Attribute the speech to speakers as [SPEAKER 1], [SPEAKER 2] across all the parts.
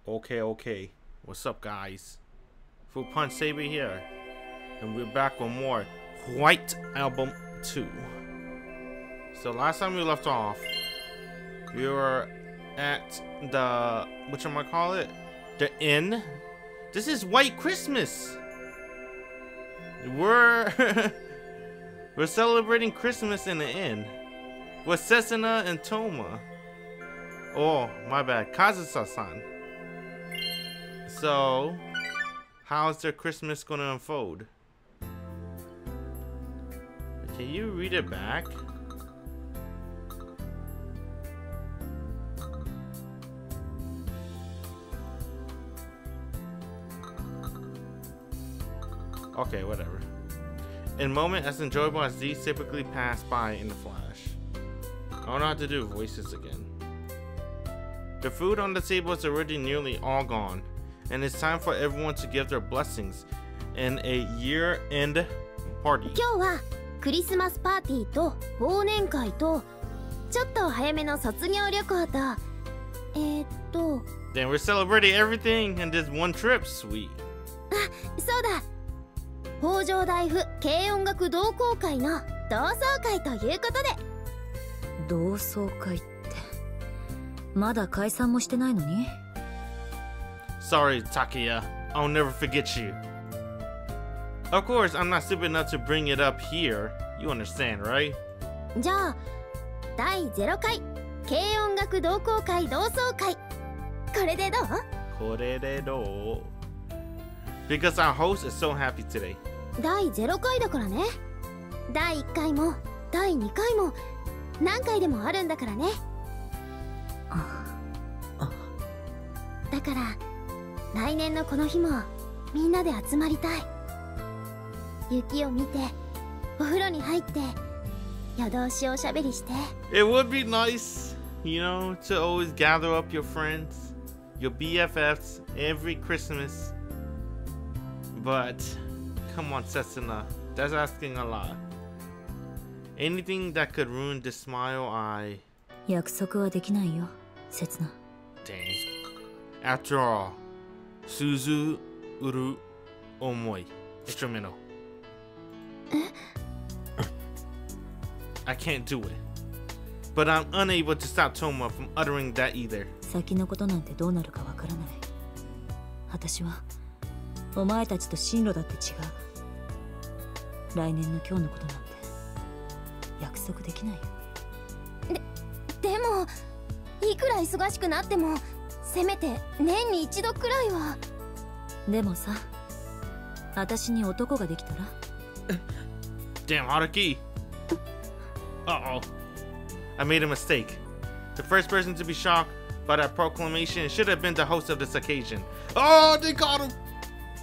[SPEAKER 1] Okay. What's up, guys? Fruit Punch Saber here. And we're back with more White Album 2. So last time we left off, we were at the, whatchamacallit? The inn. This is White Christmas. We're celebrating Christmas in the inn with Setsuna and Touma. Oh, my bad. Kazusa-san. So, how's their Christmas gonna unfold? Can you read it back? Okay, whatever. In a moment as enjoyable as these typically pass by in the flash. I don't know how to do voices again. The food on the table is already nearly all gone, and it's time for everyone to give their blessings in a year-end party.
[SPEAKER 2] 今日はクリスマスパーティーと忘年会とちょっと早めの卒業旅行と
[SPEAKER 1] Then we're celebrating everything in this one trip, sweet.
[SPEAKER 2] そうだ北条大夫軽音楽同好会の同窓会ということで
[SPEAKER 3] 同窓会ってまだ解散もしてないのに
[SPEAKER 1] Sorry, Takuya. I'll never forget you. Of course, I'm not stupid enough to bring it up here. You understand, right?
[SPEAKER 2] じゃあ第0回軽音楽同好会同窓会これでどう？
[SPEAKER 1] これでどう? Because our host is so happy today.
[SPEAKER 2] 第0回だからね。第1回も第2回も何回でもあるんだからね。だから来年のこの日もみんなで集まりたい。雪を見てお風呂に入って夜通しおしゃべりして。
[SPEAKER 1] It would be nice, you know, to always gather up your friends, your BFFs every Christmas. But come on, Setsuna, that's asking a lot. Anything that could ruin this smile, I...
[SPEAKER 3] 約束はできないよ、刹那。
[SPEAKER 1] Dang. After all, Suzu Uru Omoi instrumental. I can't do it. But I'm unable to stop Touma from uttering that either.
[SPEAKER 3] 先のことなんてどうなるかわからない。私はお前たちと進路だって違う。来年の今日のことなんて約束できないよ。
[SPEAKER 2] でもいくら忙しくなってもせめて年に一度くらいは。
[SPEAKER 3] でもさ、私に男ができたら
[SPEAKER 1] Damn, Haruki. Uh-oh. I made a mistake. The first person to be shocked by that proclamation should have been the host of this occasion. Oh, they got him!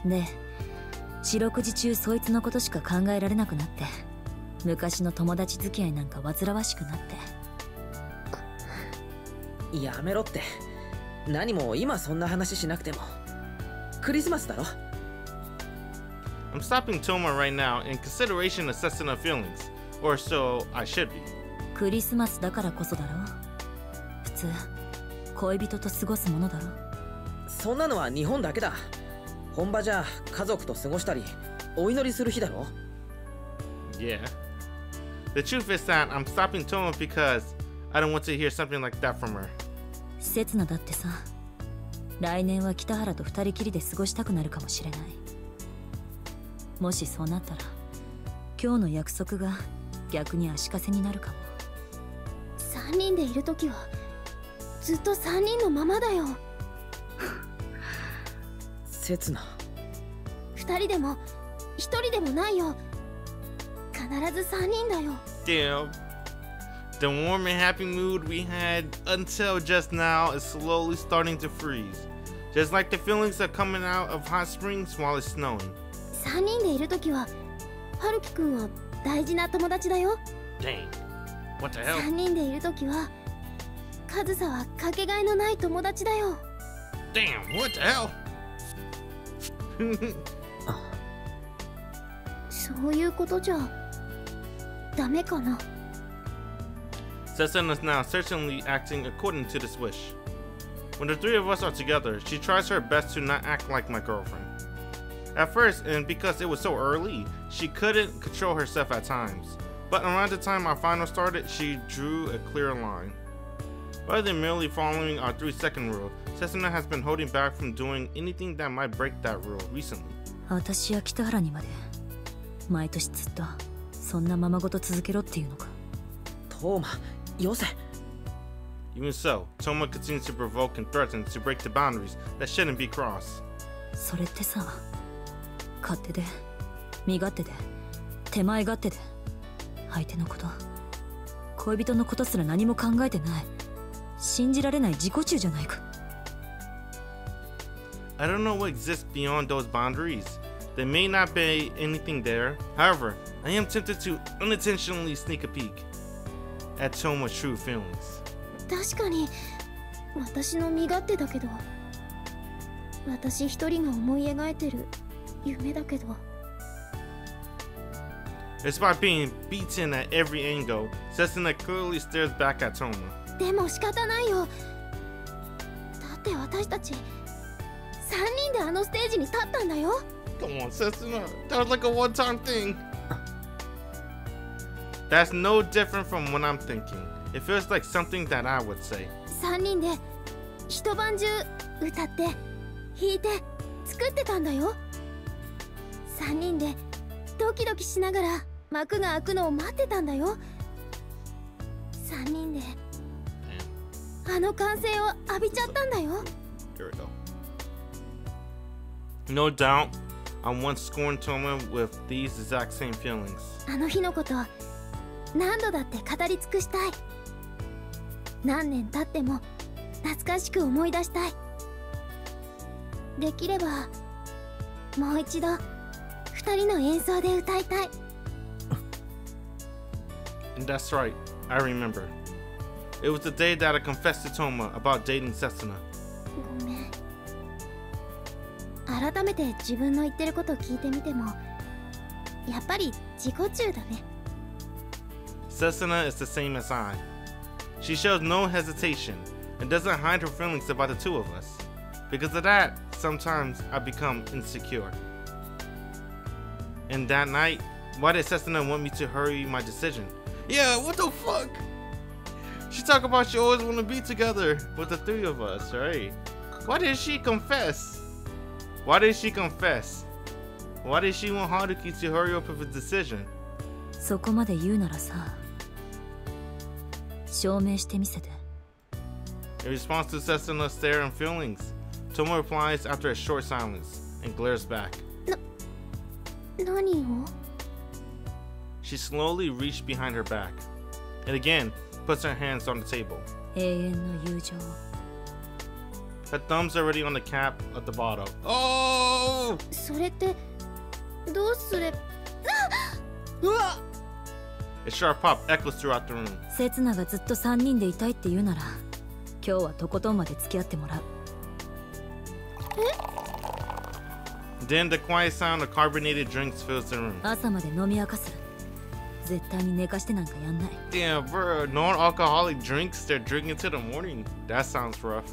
[SPEAKER 3] で、四六時中そいつのことしか考えられなくなって、昔の友達付き合いなんか煩わしくなって。
[SPEAKER 4] やめろって。何も今そんな話しなくても。クリスマスだろ。
[SPEAKER 1] I'm stopping Touma right now in consideration of Setsuna feelings, or so I should be.
[SPEAKER 3] クリスマスだからこそだろ。普通恋人と過ごすものだろ。
[SPEAKER 4] そんなのは日本だけだ。本場じゃ家族と過ごしたりお祈りする日だろ。
[SPEAKER 1] Yeah. The truth is that I'm stopping Touma because I don't want to hear something like that from her.
[SPEAKER 3] 刹那だってさ、来年は北原と二人きりで過ごしたくなるかもしれない。もしそうなったら今日の約束が逆に足かせになるかも。
[SPEAKER 2] 3人でいるときはずっと3人のままだよ。
[SPEAKER 4] 刹那。
[SPEAKER 2] 2人でも1人でもないよ。必ず3人だよ。
[SPEAKER 1] Damn. The warm and happy mood we had until just now is slowly starting to freeze. Just like the feelings of coming out of hot springs while it's snowing.
[SPEAKER 2] 3人でいるときは春樹くんは大事な友達だよ。
[SPEAKER 1] Dang. What the hell?
[SPEAKER 2] 3人でいるときは上総はかけがえのない友達だよ。
[SPEAKER 1] Damn, what the hell?
[SPEAKER 2] そういうことじゃダメかな。
[SPEAKER 1] Setsuna is now certainly acting according to this wish. When the three of us are together, she tries her best to not act like my girlfriend. At first, and because it was so early, she couldn't control herself at times. But around the time our final started, she drew a clear line. Rather than merely following our 3-second rule, Setsuna has been holding back from doing anything that might break that rule recently.
[SPEAKER 3] 私や北原にまで毎年ずっとそんなままごと続けろっていうのか。
[SPEAKER 4] トーマ、よせ。
[SPEAKER 1] Even so, Touma continues to provoke and threaten to break the boundaries that shouldn't be crossed.
[SPEAKER 3] それってさ、勝手で身勝手で手前勝手で相手のこと、恋人のことすら何も考えてない、信じられない自己中じゃないか。
[SPEAKER 1] I don't know what exists beyond those boundaries. There may not be anything there. However, I am tempted to unintentionally sneak a peek at Touma's true feelings.
[SPEAKER 2] 確かに私の身勝手だけど、私一人が思い描いてる夢だけど。
[SPEAKER 1] Despite being beaten at every angle, Setsuna clearly stares back at Touma.
[SPEAKER 2] でも仕方ないよ。だって私たち3人であのステージに立ったんだよ。
[SPEAKER 1] Come on, Setsuna. That was like a one-time thing. That's no different from what I'm thinking. It feels like something that I would say.
[SPEAKER 2] 3人で一晩中歌って弾いて作ってたんだよ。3人でドキドキしながら幕が開くのを待ってたんだよ。3人であの歓声を浴びちゃったんだよ。
[SPEAKER 1] Here we go. No doubt, I once scorned Touma with these exact same feelings.
[SPEAKER 2] あの日のこと何度だって語り尽くしたい。何年経っても懐かしく思い出したい。できればもう一度二人の演奏で歌いたい。
[SPEAKER 1] And that's right, I remember. It was the day that I confessed to Touma about dating Setsuna.
[SPEAKER 2] ごめん。改めて自分の言ってることを聞いてみても、やっぱり自己中だね。
[SPEAKER 1] Setsuna is the same as I. She shows no hesitation and doesn't hide her feelings about the two of us. Because of that, sometimes I become insecure. And that night, why did Setsuna want me to hurry my decision? Yeah, what the fuck? She talk about she always want to be together with the three of us, right? Why did she confess? Why did she confess? Why did she want Haruki to hurry up with his decision?
[SPEAKER 3] そこまで言うならさ、証明してみせて。
[SPEAKER 1] In response to Setsuna's stare and feelings, Touma replies after a short silence and glares back.
[SPEAKER 2] 何を？
[SPEAKER 1] She slowly reached behind her back and again puts her hands on the table.
[SPEAKER 3] 永遠の友情。
[SPEAKER 1] Her thumb's already on the cap of the bottle. Oh!
[SPEAKER 2] それってどうすれ？
[SPEAKER 1] A sharp pop echoes throughout the room.
[SPEAKER 3] セツナがずっと3人でいたいって言うなら、今日はとことんまで付き合ってもらう。
[SPEAKER 1] Then the quiet sound of carbonated drinks fills the room.
[SPEAKER 3] 朝まで飲み明かす。絶対に寝かしてなんかやんない。
[SPEAKER 1] Damn, bro, non-alcoholic drinks they're drinking till the morning. That sounds rough.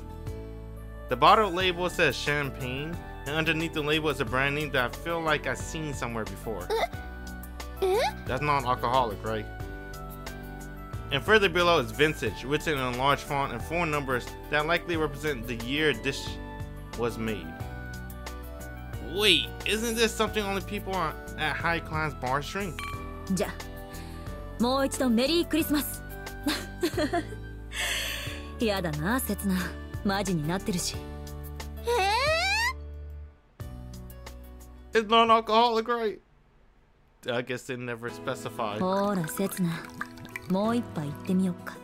[SPEAKER 1] The bottle label says champagne, and underneath the label is a brand name that I feel like I've seen somewhere before. That's non-alcoholic, right? And further below is vintage, written in large font and 4 numbers that likely represent the year this was made. Wait, isn't this something only people at high class bars drink?
[SPEAKER 3] じゃあもう一度メリークリスマス。やだな、セツナ。マジになってるし。
[SPEAKER 1] It's non-alcoholic, right? I guess they never specified.
[SPEAKER 3] ほら、セツナ。もう一杯行ってみよっか。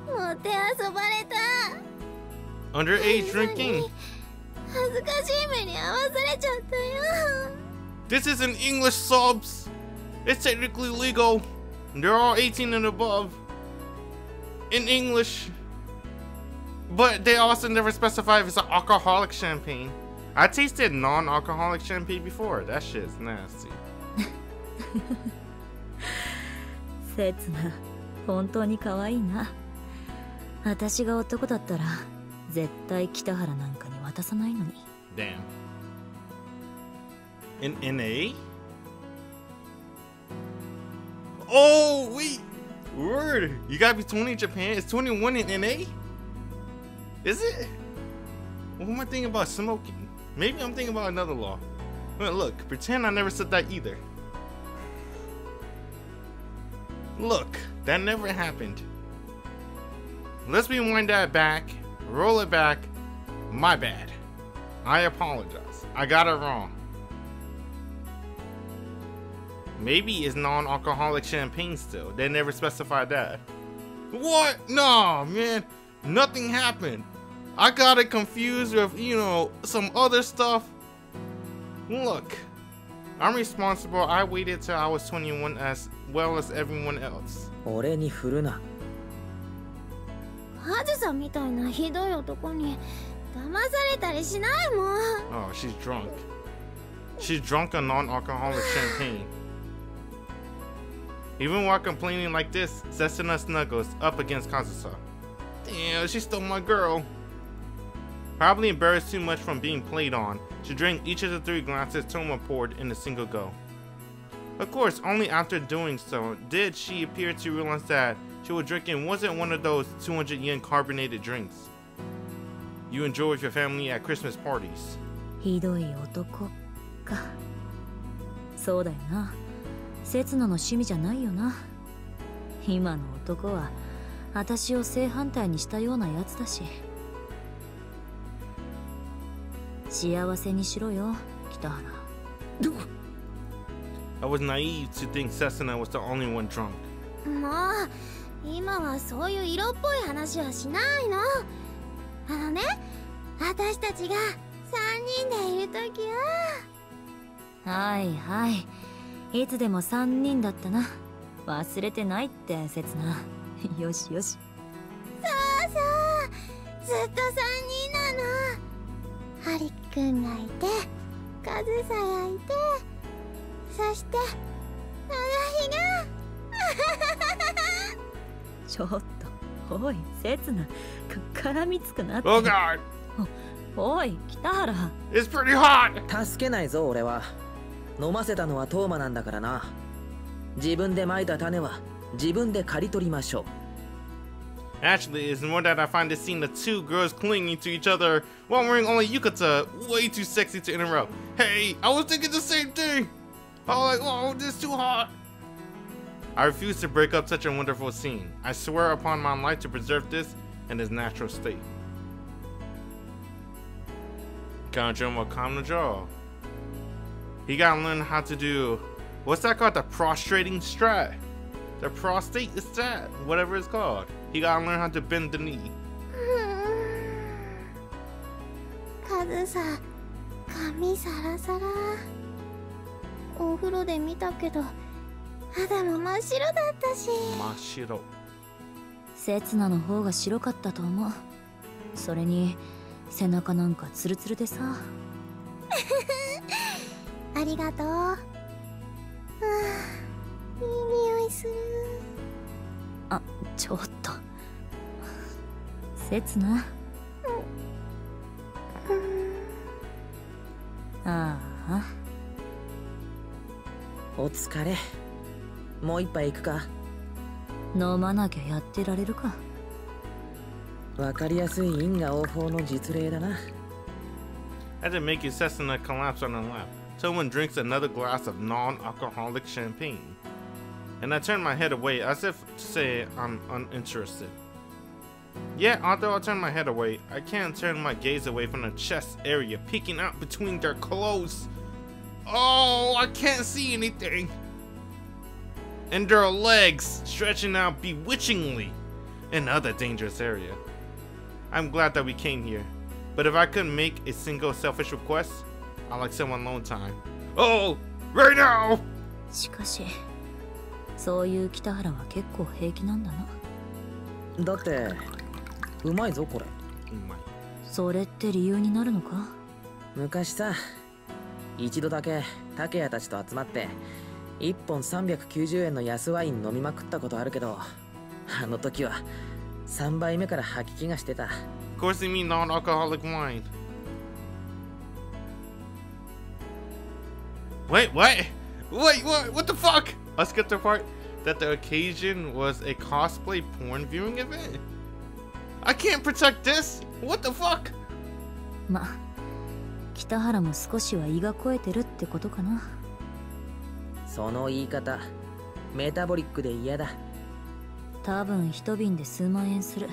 [SPEAKER 2] もてあそばれた。
[SPEAKER 1] Underage drinking.
[SPEAKER 2] 恥ずかしい目に遭わされちゃったよ。
[SPEAKER 1] This isn't English subs. It's technically legal. They're all 18 and above. In English. But they also never specify if it's an alcoholic champagne. I tasted non-alcoholic champagne before. That shit's nasty.
[SPEAKER 3] セツナ、本当に可愛いな。私が男だったら絶対北原なんかに渡さないのに。
[SPEAKER 1] Damn. In NA? Oh, wait. Word. You gotta be 20 in Japan? It's 21 in NA? Is it? What am I thinking about smoking? Maybe I'm thinking about another law. Well, look, pretend I never said that either. Look, that never happened. Let's rewind that back, roll it back. My bad. I apologize. I got it wrong. Maybe it's non-alcoholic champagne still. They never specified that. What? No, man. Nothing happened. I got it confused with, you know, some other stuff. Look, I'm responsible. I waited till I was 21 as well as everyone else.
[SPEAKER 4] 俺に振るな。
[SPEAKER 2] ハズさんみたいなひどい男に騙されたりしないもん。
[SPEAKER 1] Oh, she's drunk. She's drunk on non-alcoholic champagne. Even while complaining like this, Setsuna snuggles up against Kazusa. Damn, she stole my girl. Probably embarrassed too much from being played on, she drank each of the 3 glasses Touma poured in a single go. Of course, only after doing so did she appear to realize that she was drinking wasn't one of those 200 yen carbonated drinks you enjoy with your family at Christmas parties.
[SPEAKER 3] ひどい男か。そうだよな。刹那の趣味じゃないよな。今の男は私を正反対にしたようなやつだし。幸せにしろよ、北原。
[SPEAKER 1] I was naive to think Setsuna was the only one drunk.
[SPEAKER 2] もう今はそういう色っぽい話はしないの。私たちが3人でいるときは。
[SPEAKER 3] はいはい。いつでも3人だったな。忘れてないって刹那。よしよし。
[SPEAKER 2] そうそう。ずっと3人なの。ハリくんがいて、カズサがいて、そして長日が。
[SPEAKER 3] ちょっと、おい、刹那、絡みつくなって。
[SPEAKER 1] Oh God!
[SPEAKER 3] おい、北原。
[SPEAKER 1] It's pretty hot!
[SPEAKER 4] 助けないぞ俺は。飲ませたのはトーマなんだからな。自分で蒔いた種は自分で刈り取りましょう。
[SPEAKER 1] Actually, it's more that I find this scene of 2 girls clinging to each other while wearing only yukata way too sexy to interrupt. Hey, I was thinking the same thing! I was like, oh, this is too hot! I refuse to break up such a wonderful scene. I swear upon my life to preserve this in its natural state. He gotta learn how to do, what's that called? The prostrating strat. The prostate is that, whatever it's called. He gotta learn how to bend the knee.
[SPEAKER 2] カズサ、髪サラサラ。お風呂で見たけど、肌も真っ白だったし。
[SPEAKER 1] 真っ白。
[SPEAKER 3] 刹那の方が白かったと思う。それに背中なんかツルツルでさ。
[SPEAKER 2] ありがとう。ああ、いい匂いする。
[SPEAKER 3] あ、ちょっと。刹那。ああ。
[SPEAKER 4] お疲れ。もう一杯行くか。
[SPEAKER 3] 飲まなきゃやってられるか。
[SPEAKER 4] わかりやすい因果応報の実例だな。
[SPEAKER 1] After making Setsuna collapse on her lap, Touma drinks another glass of non-alcoholic champagne. And I turn my head away as if to say I'm uninterested. Yet, although I turn my head away, I can't turn my gaze away from the chest area peeking out between their clothes. Oh, I can't see anything. And their legs stretching out bewitchingly in another dangerous area. I'm glad that we came here, but if I could make a single selfish request, I'd like some alone time. Oh, right now!
[SPEAKER 3] しかし、そういう北原は結構平気なんだな。
[SPEAKER 4] だって、うまいぞこれ。
[SPEAKER 1] うまい。
[SPEAKER 3] それって理由になるのか？
[SPEAKER 4] 昔さ、一度だけ竹谷たちと集まって1本390円の安ワイン飲みまくったことあるけど、あの時は3杯目から吐き気がしてた。
[SPEAKER 1] Of course they mean non-alcoholic wine. Wait, what? Wait, what the fuck? I skipped the part that the occasion was a cosplay porn viewing event. I can't protect this. What the fuck?
[SPEAKER 3] ま、北原も少しは胃が肥えてるってことかな。
[SPEAKER 4] その言い方メタボリックで嫌だ。
[SPEAKER 3] 多分一瓶で数万円する。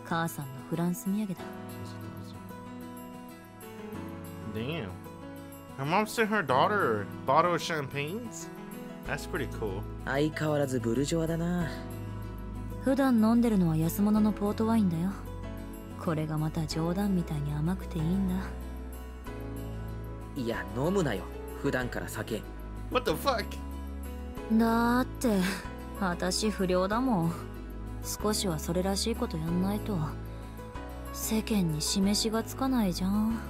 [SPEAKER 3] 母さんのフランス土産だ。
[SPEAKER 1] Damn. Her mom sent her daughter a bottle of champagnes? That's pretty cool.
[SPEAKER 4] 相変わらずブルジョワだな。
[SPEAKER 3] 普段飲んでるのは安物のポートワインだよ。これがまた冗談みたいに甘くていいんだ。
[SPEAKER 4] いや、飲むなよ。普段から酒。
[SPEAKER 1] What the fuck?
[SPEAKER 3] だって私不良だもん。少しはそれらしいことやんないと世間に示しがつかないじゃん。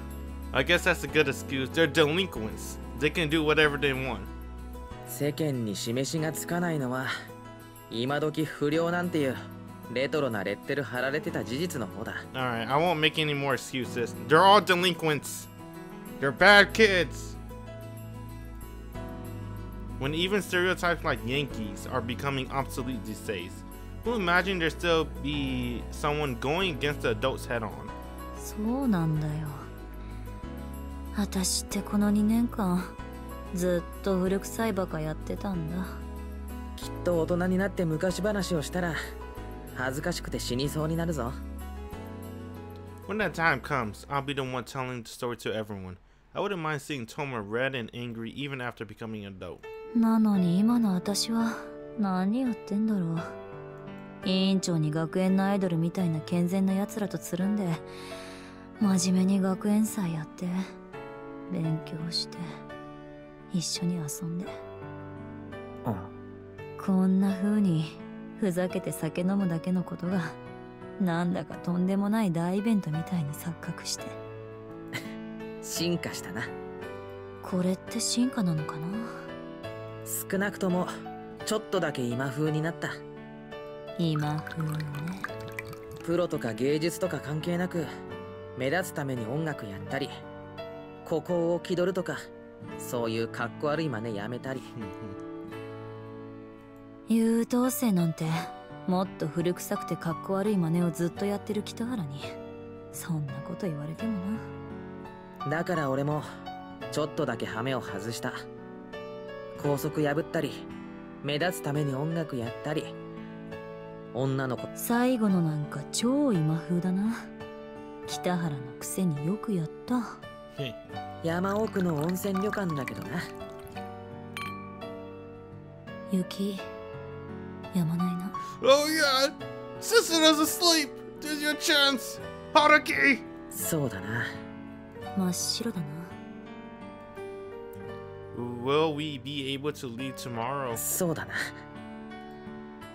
[SPEAKER 1] I guess that's a good excuse. They're delinquents. They can do whatever they want.
[SPEAKER 4] 世間に示しがつかないのは今時不良なんていうレトロなレッテル貼られてた事実の方だ。
[SPEAKER 1] Alright, I won't make any more excuses. They're all delinquents. They're bad kids. When even stereotypes like Yankees are becoming obsolete these days, who imagine there still be someone going against the adults head on?
[SPEAKER 3] そうなんだよ。私ってこの2年間ずっと古臭いバカやってたんだ。
[SPEAKER 4] きっと大人になって昔話をしたら恥ずかしくて死にそうになるぞ。
[SPEAKER 1] When that time comes, I'll be the one telling the story to everyone. I wouldn't mind seeing Touma red and angry even after becoming an adult.
[SPEAKER 3] なのに今の私は何やってんだろう。委員長に学園のアイドルみたいな健全な奴らとつるんで真面目に学園祭やって勉強して一緒に遊んで、こんな風にふざけて酒飲むだけのことがなんだかとんでもない大イベントみたいに錯覚して
[SPEAKER 4] 進化したな。
[SPEAKER 3] これって進化なのかな。
[SPEAKER 4] 少なくともちょっとだけ今風になった。
[SPEAKER 3] 今風ね。
[SPEAKER 4] プロとか芸術とか関係なく目立つために音楽やったり孤高を気取るとかそういうかっこ悪い真似やめたり
[SPEAKER 3] 優等生なんてもっと古臭くてかっこ悪い真似をずっとやってる北原にそんなこと言われてもな。
[SPEAKER 4] だから俺もちょっとだけハメを外した。校則破ったり目立つために音楽やったり女の子。
[SPEAKER 3] 最後のなんか超今風だな。北原のくせによくやった。
[SPEAKER 4] 山奥の温泉旅館だけどな。
[SPEAKER 3] 雪やまないな。
[SPEAKER 1] Oh yeah! Setsuna's asleep! There's your chance! Haruki!
[SPEAKER 4] そうだな。
[SPEAKER 3] 真っ白だな。
[SPEAKER 1] Will we be able to leave tomorrow?
[SPEAKER 4] そうだな。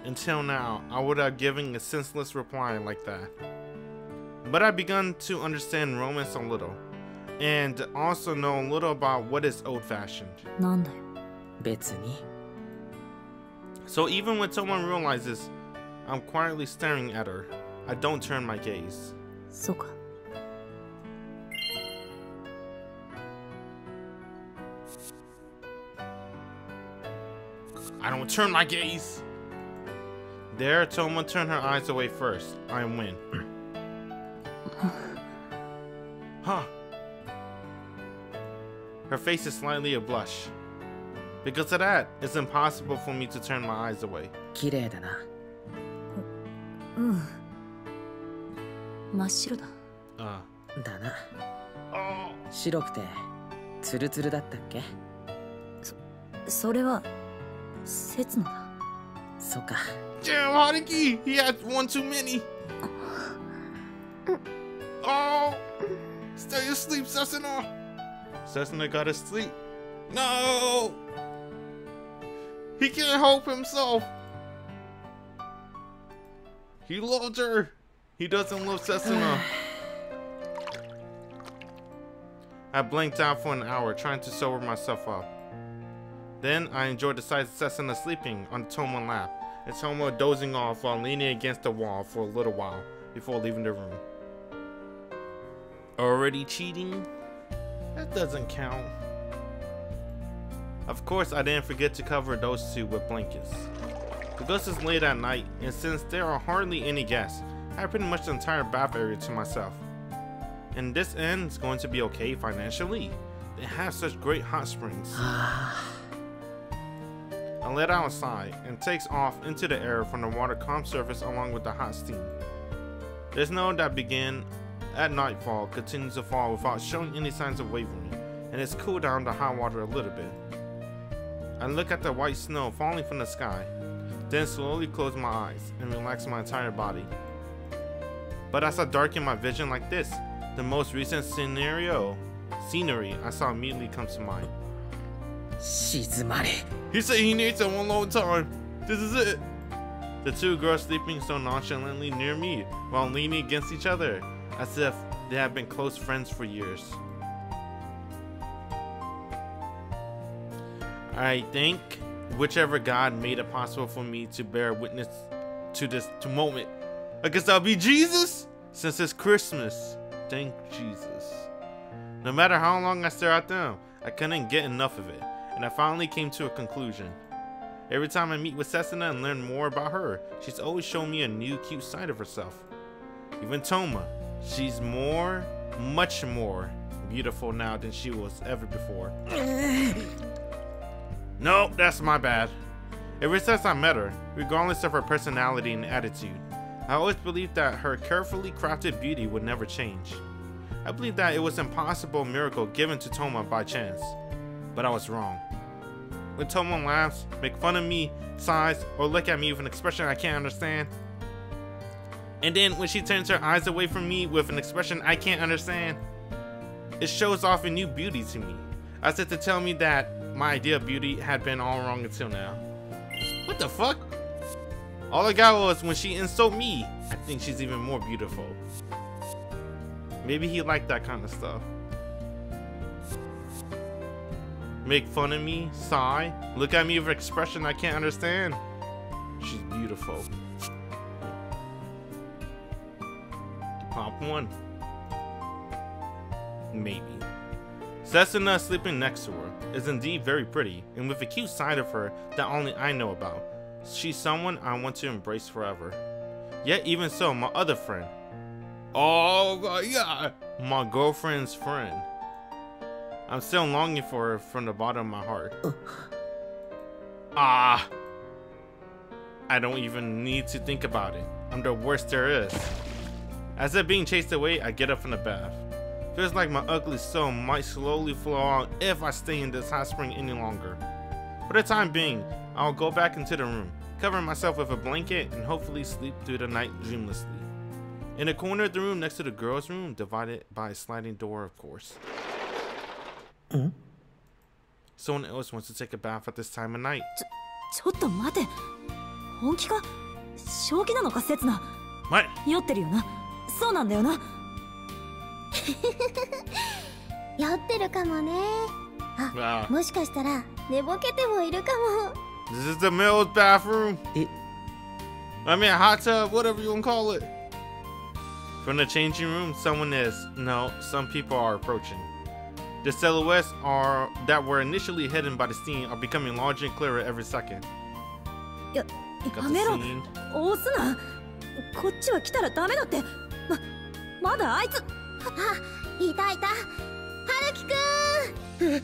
[SPEAKER 1] Until now, I would have given a senseless reply like that. But I've begun to understand romance a little, and also know a little about what is old-fashioned.
[SPEAKER 3] なんだよ。
[SPEAKER 4] 別に。
[SPEAKER 1] So even when someone realizes I'm quietly staring at her, I don't turn my gaze.
[SPEAKER 3] そうか。
[SPEAKER 1] I don't turn my gaze. There, Touma turned her eyes away first. I win. Huh. Her face is slightly a blush. Because of that, it's impossible for me to turn my eyes away.
[SPEAKER 4] 綺麗だな。
[SPEAKER 3] うん。真っ白だ。
[SPEAKER 4] だな。
[SPEAKER 1] Oh.
[SPEAKER 4] 白くてツルツルだったっけ。
[SPEAKER 3] それは刹那だ。
[SPEAKER 4] そうか。
[SPEAKER 1] Damn, Haruki! He had one too many. Oh! Stay asleep, Setsuna! Setsuna gotta sleep. No! He can't help himself. He loved her. He doesn't love Setsuna. I blinked out for an hour, trying to sober myself up. Then I enjoyed the sight of Setsuna sleeping on Touma's lap, and Touma dozing off while leaning against the wall for a little while before leaving the room. Already cheating? That doesn't count. Of course, I didn't forget to cover those two with blankets. Because it's late at night, and since there are hardly any guests, I have pretty much the entire bath area to myself. And this inn is going to be okay financially. They have such great hot springs. I let out a sigh and takes off into the air from the water calm surface along with the hot steam. The snow that began at nightfall continues to fall without showing any signs of wavering, and it's cooled down the hot water a little bit. I look at the white snow falling from the sky, then slowly close my eyes and relax my entire body. But as I darken my vision like this, the most recent scenery I saw immediately comes to mind. He said he needs it one long time. This is it. The two girls sleeping so nonchalantly near me while leaning against each other, as if they have been close friends for years. I think whichever God made it possible for me to bear witness to this moment. I guess that'll be Jesus, since it's Christmas. Thank Jesus. No matter how long I stare at them, I couldn't get enough of it, and I finally came to a conclusion. Every time I meet with Setsuna and learn more about her, she's always shown me a new cute side of herself. Even Touma, she's much more beautiful now than she was ever before. No, that's my bad. Ever since I met her, regardless of her personality and attitude, I always believed that her carefully crafted beauty would never change. I believed that it was an impossible miracle given to Touma by chance, but I was wrong. When Touma laughs, makes fun of me, sighs, or look at me with an expression I can't understand, and then when she turns her eyes away from me with an expression I can't understand, it shows off a new beauty to me, as if to tell me that my idea of beauty had been all wrong until now. What the fuck? All I got was when she insulted me, I think she's even more beautiful. Maybe he liked that kind of stuff. Make fun of me, sigh, look at me with an expression I can't understand. She's beautiful. Pop one. Maybe. Setsuna sleeping next to her is indeed very pretty, and with a cute side of her that only I know about. She's someone I want to embrace forever. Yet even so, my other friend. Oh my god! My girlfriend's friend. I'm still longing for her from the bottom of my heart. I don't even need to think about it. I'm the worst there is. As if being chased away, I get up from the bath. Feels like my ugly soul might slowly flow out if I stay in this hot spring any longer. For the time being, I'll go back into the room, cover myself with a blanket, and hopefully sleep through the night dreamlessly. In a corner of the room next to the girls' room, divided by a sliding door, of course. Someone else wants to take a bath at this time of night.
[SPEAKER 3] ちょっと待て。本気か？正気なのか、セツナ。酔ってるよな。そうなんだよな。
[SPEAKER 2] 酔ってるかもね。あ、もしかしたら寝ぼけてもいるかも。
[SPEAKER 1] This is the male's bathroom. I mean, a hot tub, whatever you want to call it. From the changing room, some people are approaching. The silhouettes that were initially hidden by the steam are becoming larger and clearer every second.
[SPEAKER 3] やめろ。押すな。こっちは来たらダメだって。まだあいつ。あ、
[SPEAKER 2] いたいた。春樹くん。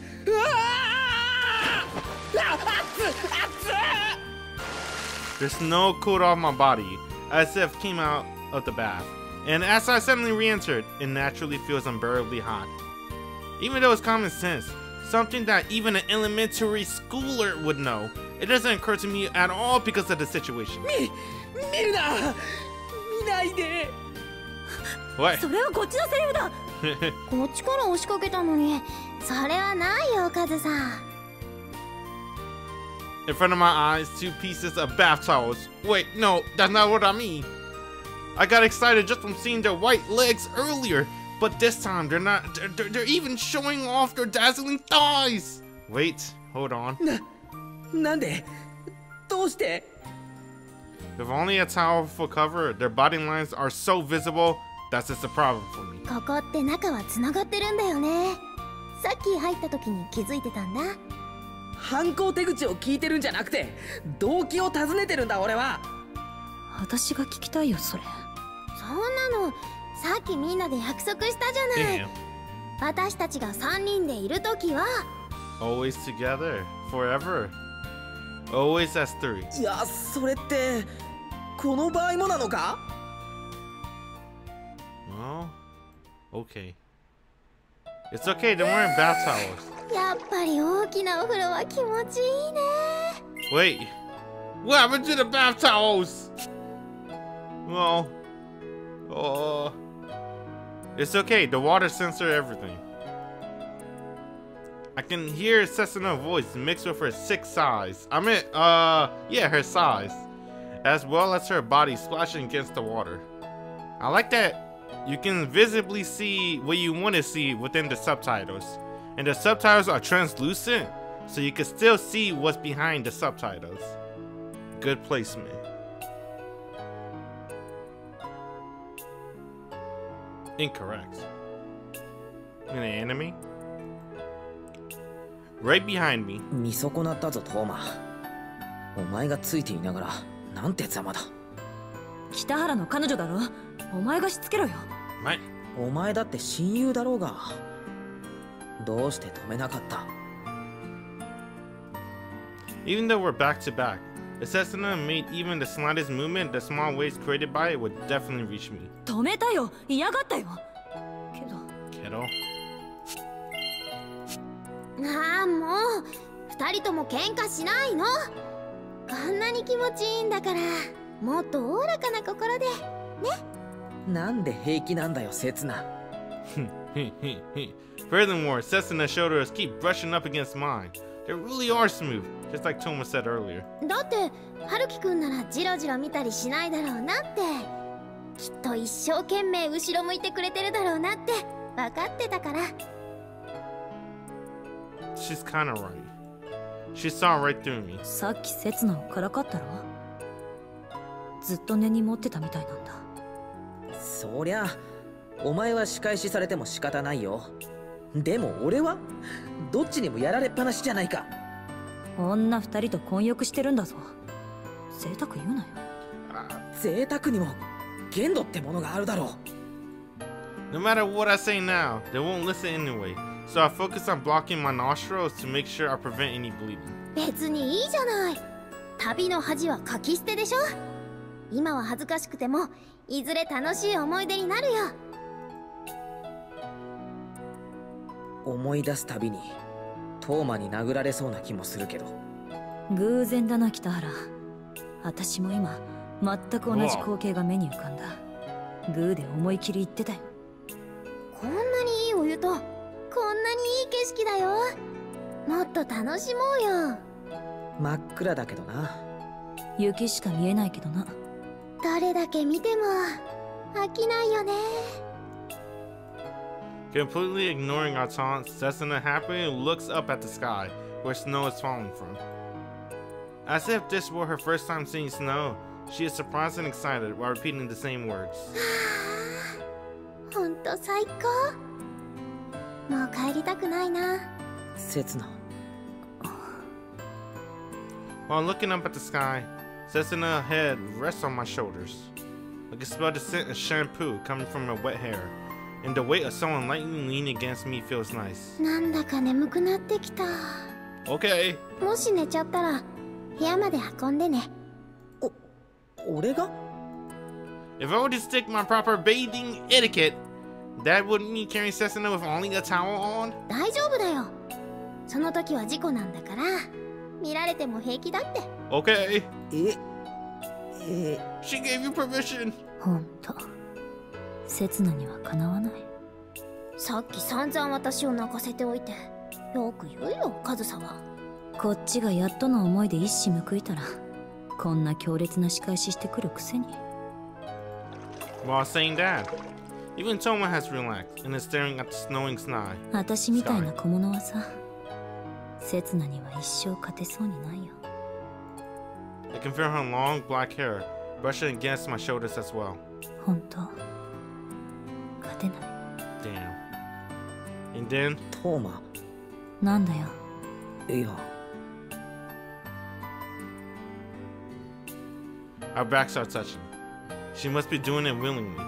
[SPEAKER 1] The snow cooled off my body, as if came out of the bath. And as I suddenly re-entered, it naturally feels unbearably hot. Even though it's common sense, something that even an elementary schooler would know, it doesn't occur to me at all because of the situation. What?
[SPEAKER 3] それはこっちのセリフだ。
[SPEAKER 2] こっちから押しかけたのに、それはないよ、カズさん。
[SPEAKER 1] In front of my eyes, 2 pieces of bath towels. Wait, no, that's not what I mean. I got excited just from seeing their white legs earlier, but this time they're not. They're even showing off their dazzling thighs. Wait, hold on.
[SPEAKER 4] なんで？どうして？
[SPEAKER 1] With only a towel for cover, their body lines are so visible, that's just a problem for me.
[SPEAKER 2] ここって中はつながってるんだよね。さっき入った時に気づいてたんだ。
[SPEAKER 4] 犯行手口を聞いてるんじゃなくて動機を尋ねてるんだ俺は。
[SPEAKER 3] 私が聞きたいよそれ。
[SPEAKER 2] そんなのさっきみんなで約束したじゃない。
[SPEAKER 1] Damn.
[SPEAKER 2] 私たちが3人でいる時は
[SPEAKER 1] Always together, forever. Always as three.
[SPEAKER 4] いやそれってこの場合もなのか？
[SPEAKER 1] Well, okay. It's okay, they're wearing bath towels.
[SPEAKER 2] やっぱり大きなお風呂は気持ちいいね。
[SPEAKER 1] Wait, what happened to the bath towels? Well, it's okay, the water censor everything. I can hear Setsuna's voice mixed with her sick size. I mean, yeah, her size. As well as her body splashing against the water. I like that you can visibly see what you want to see within the subtitles. And the subtitles are translucent, so you can still see what's behind the subtitles. Good placement. Incorrect. In the anime? Right behind me.
[SPEAKER 4] 見損なったぞトーマ。お前がついていながらなんてざまだ。
[SPEAKER 3] 北原の彼女だろ。お前がしつけろよ。
[SPEAKER 4] お前だって親友だろうが。どうして止めなかった？
[SPEAKER 1] Even though we're back to back, if Setsuna made even the slightest movement, the small waves created by it would definitely reach me.
[SPEAKER 3] 止めたよ。嫌がったよ。けど。
[SPEAKER 1] Kiddo.
[SPEAKER 2] ああもう2人とも喧嘩しないの。こんなに気持ちいいんだからもっとおおらかな心でね。
[SPEAKER 4] なんで平気なんだよセツナ。
[SPEAKER 1] Furthermore, Setsuna's shoulders keep brushing up against mine. They really are smooth, just like Touma said earlier.
[SPEAKER 2] だって春樹くんならジロジロ見たりしないだろうなって。きっと一生懸命後ろ向いてくれてるだろうなって分かってたから。
[SPEAKER 1] She's kinda right. She saw right through me.
[SPEAKER 3] さっき刹那をからかったろ。ずっと根に持ってたみたいなんだ。
[SPEAKER 4] そりゃお前は仕返しされても仕方ないよ。でも俺はどっちにもやられっぱなしじゃないか。
[SPEAKER 3] 女二人と混浴してるんだぞ。贅沢言うなよ。
[SPEAKER 4] 贅沢にも限度ってものがあるだろう。
[SPEAKER 1] No matter what I say now, they won't listen anyway. So I focus on blocking my nostrils to make sure I prevent any bleeding.
[SPEAKER 2] 別にいいじゃない。旅の恥はかき捨てでしょ。今は恥ずかしくてもいずれ楽しい思い出になるよ。
[SPEAKER 4] 思い出すたびにトーマに殴られそうな気もするけど。
[SPEAKER 3] 偶然だな北原。私も今全く同じ光景が目に浮かんだ。グーで思い切り言ってたよ。
[SPEAKER 2] こんなにいいお湯とこんなにいい景色だよ。もっと楽しもうよ。
[SPEAKER 4] 真っ暗だけどな。
[SPEAKER 3] 雪しか見えないけどな。
[SPEAKER 2] どれだけ見ても飽きないよね。
[SPEAKER 1] Completely ignoring our taunts, Setsuna happily looks up at the sky, where snow is falling from. As if this were her first time seeing snow, she is surprised and excited while repeating the same words.
[SPEAKER 2] ほんと最高。もう帰りたくないな。
[SPEAKER 4] セツナ。
[SPEAKER 1] While looking up at the sky, Setsuna's head rests on my shoulders. I can smell the scent of shampoo coming from her wet hair, and the weight of someone lightly leaning against me feels nice.
[SPEAKER 2] なんだか眠くなってきた。
[SPEAKER 1] Okay.
[SPEAKER 2] もし寝ちゃったら部屋まで運んでね。
[SPEAKER 4] 俺が？
[SPEAKER 1] If I were to stick my proper bathing etiquette, that wouldn't mean carrying Setsuna with only a towel on?
[SPEAKER 2] 大丈夫だよ。その時は事故なんだから見られても平気だって。
[SPEAKER 1] Okay.
[SPEAKER 4] She
[SPEAKER 1] gave you permission.
[SPEAKER 3] ほんと刹那にはかなわない。
[SPEAKER 2] さっき散々私を泣かせておいてよく言うよカズサは。
[SPEAKER 3] こっちがやっとの思いで一矢報いたらこんな強烈な仕返ししてくるくせに。
[SPEAKER 1] While saying that, even Touma has relaxed and is staring at the snowing sky.
[SPEAKER 3] 私みたいな小物はさ、刹那には一生勝てそうにないよ。
[SPEAKER 1] I can feel her long black hair brushing against my shoulders as well.
[SPEAKER 3] 本当勝てない。
[SPEAKER 1] Damn. And then
[SPEAKER 4] トーマ。
[SPEAKER 3] なんだよ。
[SPEAKER 4] いや。
[SPEAKER 1] our backs are touching. She must be doing it willingly.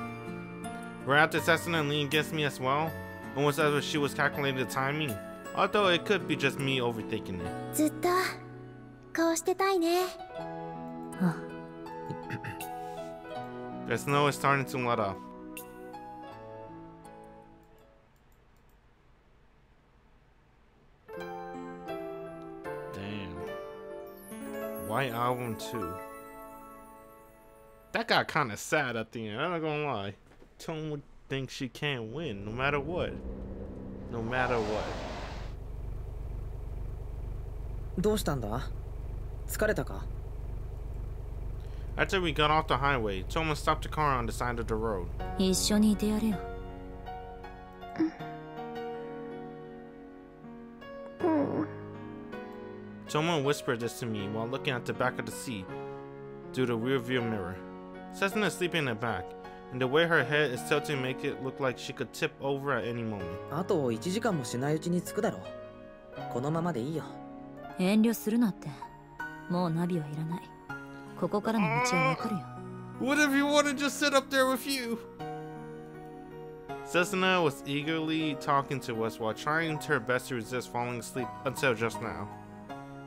[SPEAKER 1] Right after Setsuna leaned against me as well, almost as if she was calculating the timing, although it could be just me overthinking it.
[SPEAKER 2] ずっとこうしてたいね。
[SPEAKER 3] あ、
[SPEAKER 1] The snow is starting to let up. Damn. White Album 2. That got kind of sad at the end, I'm not gonna lie. Touma thinks she can't win, no matter what. No matter what.
[SPEAKER 4] どうしたんだ？疲れたか？
[SPEAKER 1] After we got off the highway, Touma stopped the car on the side of the road.
[SPEAKER 3] 一緒にいてやれよ。
[SPEAKER 1] Touma whispered this to me while looking at the back of the seat through the rear view mirror. Setsuna is sleeping in the back, and the way her head is tilting make it look like she could tip over at any moment.
[SPEAKER 4] あと1時間もしないうちに着くだろう。このままでいいよ。
[SPEAKER 3] 遠慮するなって。もうナビはいらない。ここからの道はわかるよ。
[SPEAKER 1] What if you want to just sit up there with you? Setsuna was eagerly talking to us while trying her best to resist falling asleep until just now.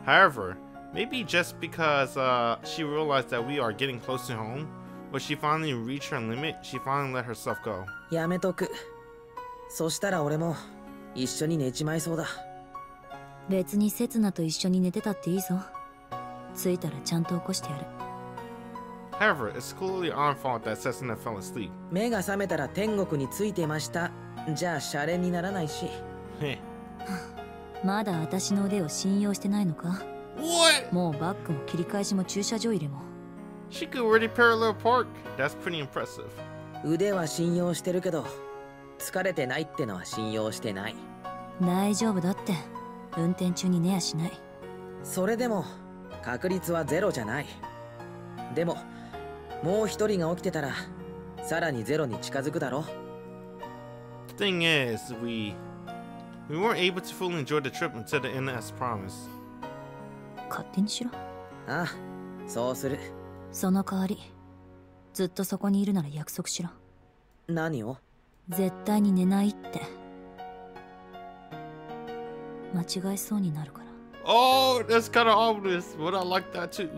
[SPEAKER 1] However, maybe just because she realized that we are getting close to home, when she finally reached her limit, she finally let herself go.
[SPEAKER 4] やめとく。そしたら俺も一緒に寝ちまいそうだ。
[SPEAKER 3] 別にセツナと一緒に寝てたっていいぞ。着いたらちゃんと起こしてやる。
[SPEAKER 1] However, it's clearly our fault that Setsuna fell asleep.
[SPEAKER 4] 目が覚めたら天国についてました。じゃあシャレにならないし。
[SPEAKER 3] まだ私の腕を信用してないのか？
[SPEAKER 1] What?
[SPEAKER 3] もうバックも切り返しも駐車場入れも。
[SPEAKER 1] She could already parallel park. That's pretty impressive.
[SPEAKER 4] 腕は信用してるけど、疲れてないってのは信用してない。
[SPEAKER 3] 大丈夫だって。運転中に寝やしない。
[SPEAKER 4] それでも確率はゼロじゃない。でももう一人が起きてたらさらにゼロに近づくだろ。
[SPEAKER 1] The thing is, we weren't able to fully enjoy the trip until the end as promised.
[SPEAKER 3] 勝手にしろ。
[SPEAKER 4] ああ、そうする。
[SPEAKER 3] その代わり、ずっとそこにいるなら約束しろ。
[SPEAKER 4] 何を？
[SPEAKER 3] 絶対に寝ないって。間違えそうになるから。
[SPEAKER 1] Oh, that's kind of obvious, but I like that too.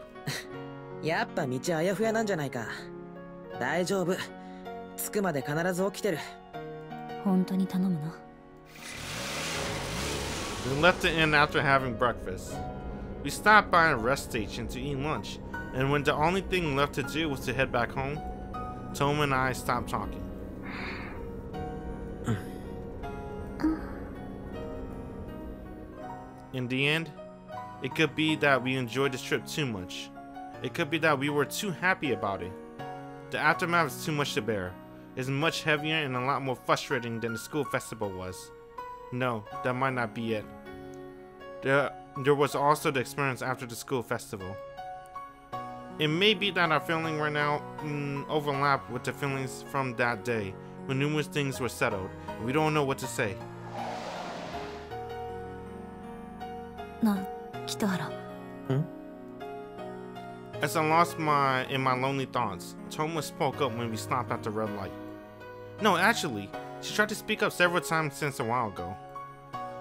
[SPEAKER 4] やっぱ道あやふやなんじゃないか。大丈夫。着くまで必ず起きてる。
[SPEAKER 3] 本当に頼むな。
[SPEAKER 1] We left the inn after having breakfast. We stopped by a rest station to eat lunch, and when the only thing left to do was to head back home, Touma and I stopped talking. In the end, it could be that we enjoyed this trip too much. It could be that we were too happy about it. The aftermath is too much to bear. It's much heavier and a lot more frustrating than the school festival was. No, that might not be it. There was also the experience after the school festival. It may be that our feeling right now overlap with the feelings from that day when numerous things were settled and we don't know what to say.
[SPEAKER 3] な、北原。
[SPEAKER 1] As I lost in my lonely thoughts, Touma spoke up when we stopped at the red light. No, actually, she tried to speak up several times since a while ago.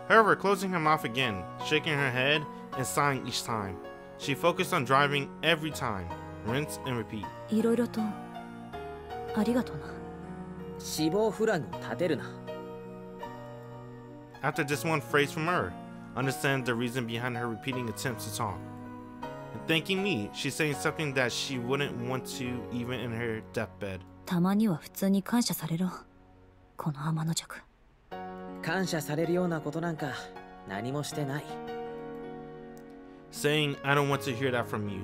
[SPEAKER 1] However, closing her mouth again, shaking her head, and sighing each time. She focused on driving every time. Rinse and repeat.
[SPEAKER 3] いろいろとありがとうな。
[SPEAKER 4] 死亡フラグを立てるな。
[SPEAKER 1] After just one phrase from her, understand the reason behind her repeating attempts to talk. And thanking me, she's saying something that she wouldn't want to even in her deathbed.
[SPEAKER 3] たまには普通に感謝されろ。この天の弱。
[SPEAKER 4] 感謝されるようなことなんか何もしてない。
[SPEAKER 1] Saying I don't want to hear that from you,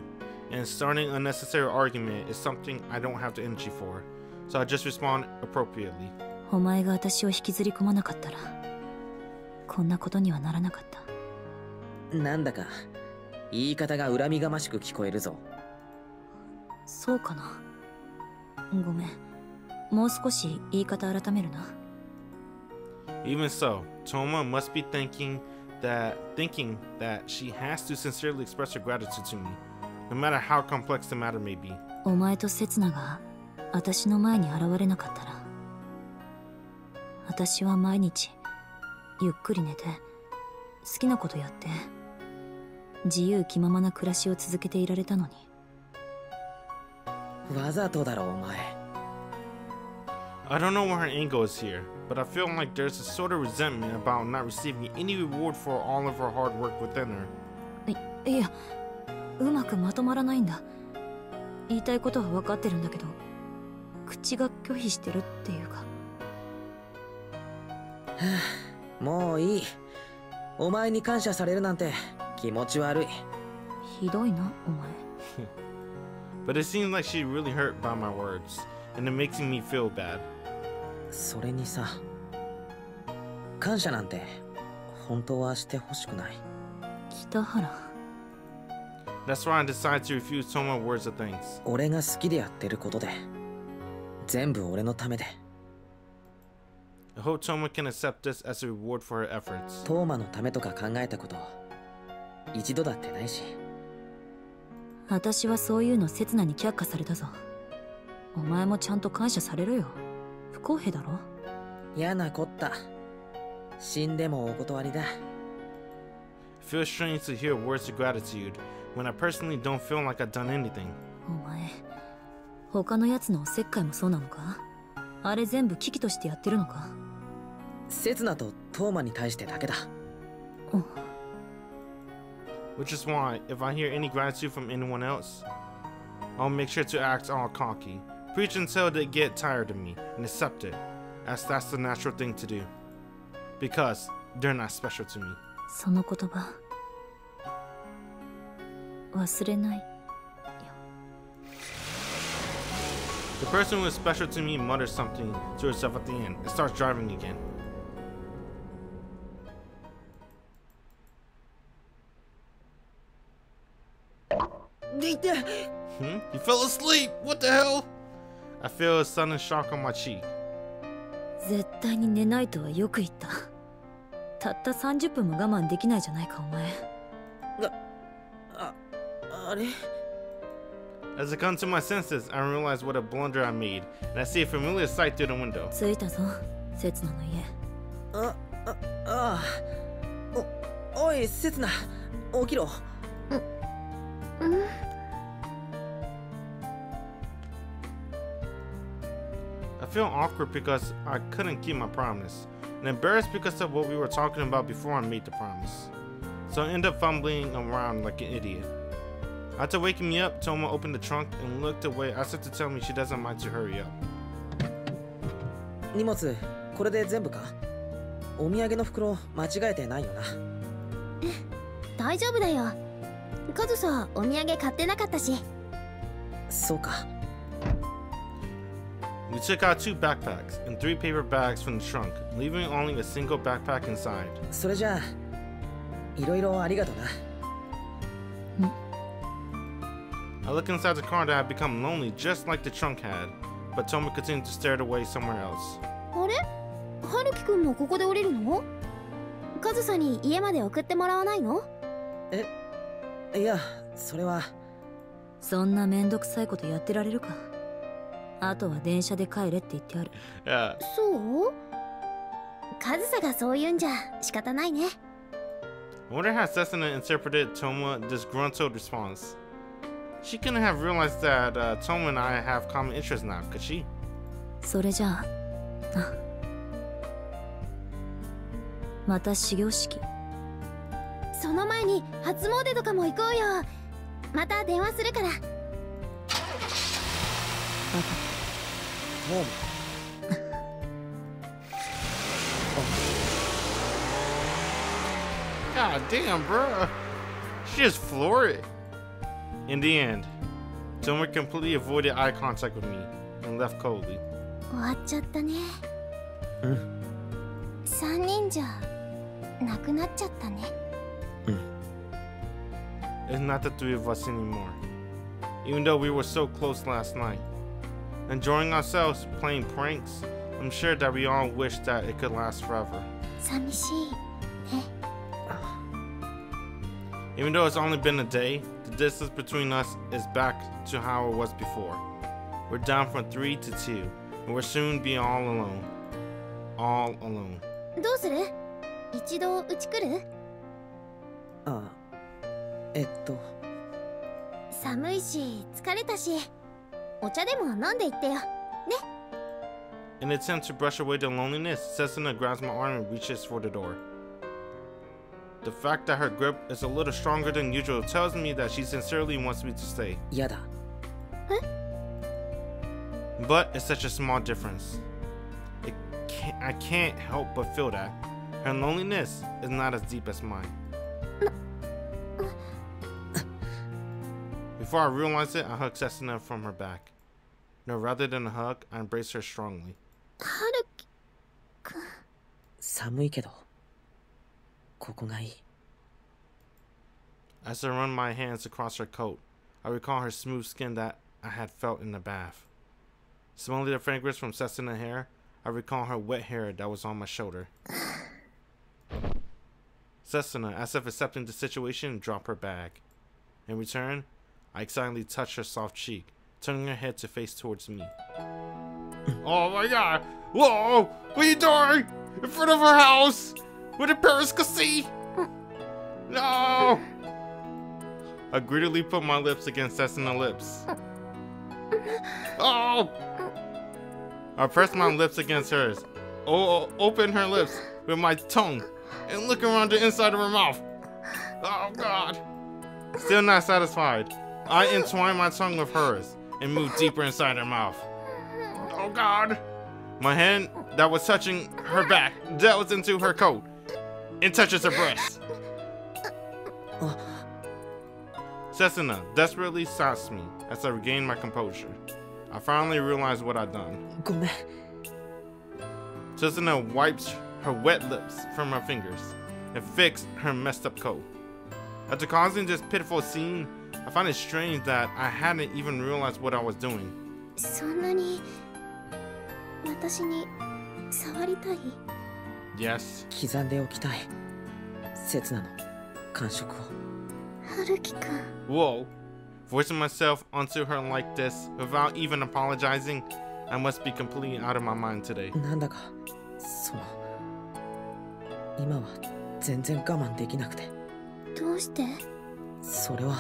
[SPEAKER 1] and starting unnecessary argument is something I don't have the energy for, so I just respond appropriately.
[SPEAKER 3] お前が私を引きずり込まなかったら、こんなことにはならなかった。
[SPEAKER 4] なんだか言い方が恨みがましく聞こえるぞ。
[SPEAKER 3] そうかな。ごめん。もう少し言い方改めるな。
[SPEAKER 1] Even so, Touma must be thinking that she has to sincerely express her gratitude to me, no matter how complex the matter may be.
[SPEAKER 3] お前と刹那が私の前に現れなかったら、私は毎日ゆっくり寝て好きなことやって自由気ままな暮らしを続けていられたのに。
[SPEAKER 4] わざとだろお前。
[SPEAKER 1] I don't know what her angle is here, but I feel like there's a sort of resentment about not receiving any reward for all of her hard work within her.
[SPEAKER 3] いや、うまくまとまらないんだ。言いたいことは分かってるんだけど、口が拒否してるっていうか。
[SPEAKER 4] もういい。お前に感謝されるなんて気持ち悪い。
[SPEAKER 3] ひどいな、お前。
[SPEAKER 1] But it seems like she's really hurt by my words, and it makes me feel bad.
[SPEAKER 4] それにさ、感謝なんて本当はしてほしくない。
[SPEAKER 3] 北原。
[SPEAKER 1] That's why I decided to refuse Touma words of thanks.
[SPEAKER 4] 俺が好きでやってることで、全部俺のためで。
[SPEAKER 1] I hope Touma can accept this as a reward for her efforts.
[SPEAKER 4] トーマのためとか考えたこと一度だってないし。
[SPEAKER 3] 私はそういうの刹那に却下されたぞ。お前もちゃんと感謝されろよ。不公平だろ。
[SPEAKER 4] 嫌なこった。死んでもお断りだ。
[SPEAKER 1] It feels strange to hear words of gratitude when I personally don't feel like I've done anything.
[SPEAKER 3] お前、他のやつのおせっかいもそうなのか？あれ全部危機としてやってるのか？
[SPEAKER 4] 刹那とトーマに対してだけだ。
[SPEAKER 1] Which is why, if I hear any gratitude from anyone else, I'll make sure to act all cocky, preach until they get tired of me, and accept it, as that's the natural thing to do. Because they're not special to me.
[SPEAKER 3] その言葉、忘れない。
[SPEAKER 1] The person who is special to me mutters something to herself at the end and starts driving again. You fell asleep! What the hell? I feel a sudden shock on my cheek.
[SPEAKER 3] 絶対に寝ないとはよく言った。たった30分も我慢できないじゃないか、お前。
[SPEAKER 4] あれ？
[SPEAKER 1] As I come to my senses, I realize what a blunder I made, and I see a familiar sight through the window.
[SPEAKER 3] 着いたぞ、刹那の家。
[SPEAKER 4] おい、刹那、起きろ。
[SPEAKER 1] I feel awkward because I couldn't keep my promise, and embarrassed because of what we were talking about before I made the promise. So I end up fumbling around like an idiot. After waking me up, Touma opened the trunk and looked away as if to tell me she doesn't mind to hurry up.
[SPEAKER 4] 荷物、これで全部か？お土産の袋間違えてないよな。
[SPEAKER 2] 大丈夫だよ。カズさ、お土産買ってなかったし。
[SPEAKER 4] そうか。
[SPEAKER 1] We took out 2 backpacks and 3 paper bags from the trunk, leaving only a single backpack inside.
[SPEAKER 4] それじゃあ、いろいろありがとな。
[SPEAKER 1] I look inside the car that had become lonely just like the trunk had, but Touma continued to stare away somewhere else.
[SPEAKER 2] あれ？春樹くんもここで降りるの？カズさに家まで送ってもらわないの？
[SPEAKER 4] いや、それは。
[SPEAKER 3] そんなめんどくさいことやってられるか。あとは電車で帰れって言ってある。
[SPEAKER 2] そう？カズサがそう言うんじゃ仕方ないね。
[SPEAKER 1] I wonder how Setsuna interpreted Touma's disgruntled response. She couldn't have realized that Touma and I have common interests now, could she?
[SPEAKER 3] それじゃあ、また始業式。
[SPEAKER 2] その前に初詣とかも行こうよ。また電話するから。
[SPEAKER 1] God damn, bro. She just floored it. In the end, Touma completely avoided eye contact with me and left coldly.
[SPEAKER 2] 終わっちゃったね。3人じゃなくなっちゃったね。
[SPEAKER 1] It's not the 3 of us anymore. even though we were so close last night. Enjoying ourselves, playing pranks. I'm sure that we all wish that it could last forever.
[SPEAKER 2] 寂しいね。
[SPEAKER 1] Even though it's only been a day, the distance between us is back to how it was before. We're down from 3 to 2, and we'll soon be all alone. All alone.
[SPEAKER 2] どうする？一度うち来る？寒いし疲れたし、お茶でも飲んでいってよ。ね。
[SPEAKER 1] In an attempt to brush away the loneliness, Setsuna grabs my arm and reaches for the door. The fact that her grip is a little stronger than usual tells me that she sincerely wants me to stay.
[SPEAKER 4] やだ。
[SPEAKER 1] But it's such a small difference. I can't help but feel that her loneliness is not as deep as mine. Before I realize it, I hug Setsuna from her back. No, rather than a hug, I embrace her strongly.
[SPEAKER 2] 春樹くん。
[SPEAKER 4] 寒いけど、ここがいい。
[SPEAKER 1] As I run my hands across her coat, I recall her smooth skin that I had felt in the bath. Smelling the fragrance from Setsuna's hair, I recall her wet hair that was on my shoulder. Setsuna, as if accepting the situation, dropped her bag. In return, I excitedly touched her soft cheek, turning her head to face towards me. Oh my god! Whoa! What are you doing? In front of her house! Where the parents could see! No! I greedily put my lips against Setsuna's lips. Oh! I pressed my lips against hers. Oh, open her lips with my tongue and look around the inside of her mouth. Oh god! Still not satisfied, I entwined my tongue with hers and moved deeper inside her mouth. Oh god! My hand that was touching her back delves into her coat and touches her breast. Setsuna desperately stops me as I regain my composure. I finally realize what I've done.
[SPEAKER 4] ごめん。
[SPEAKER 1] Setsuna wipes her wet lips from her fingers and fixed her messed up coat. After causing this pitiful scene, I find it strange that I hadn't even realized what I was doing.
[SPEAKER 2] そんなに私に触りたい？
[SPEAKER 1] Yes.
[SPEAKER 4] 刻んでおきたい。刹那の感触を。
[SPEAKER 2] 春樹くん。
[SPEAKER 1] Whoa. Forcing myself onto her like this without even apologizing, I must be completely out of my mind today.
[SPEAKER 4] なんだか、今は全然我慢できなくて。
[SPEAKER 2] どうして？
[SPEAKER 4] それは。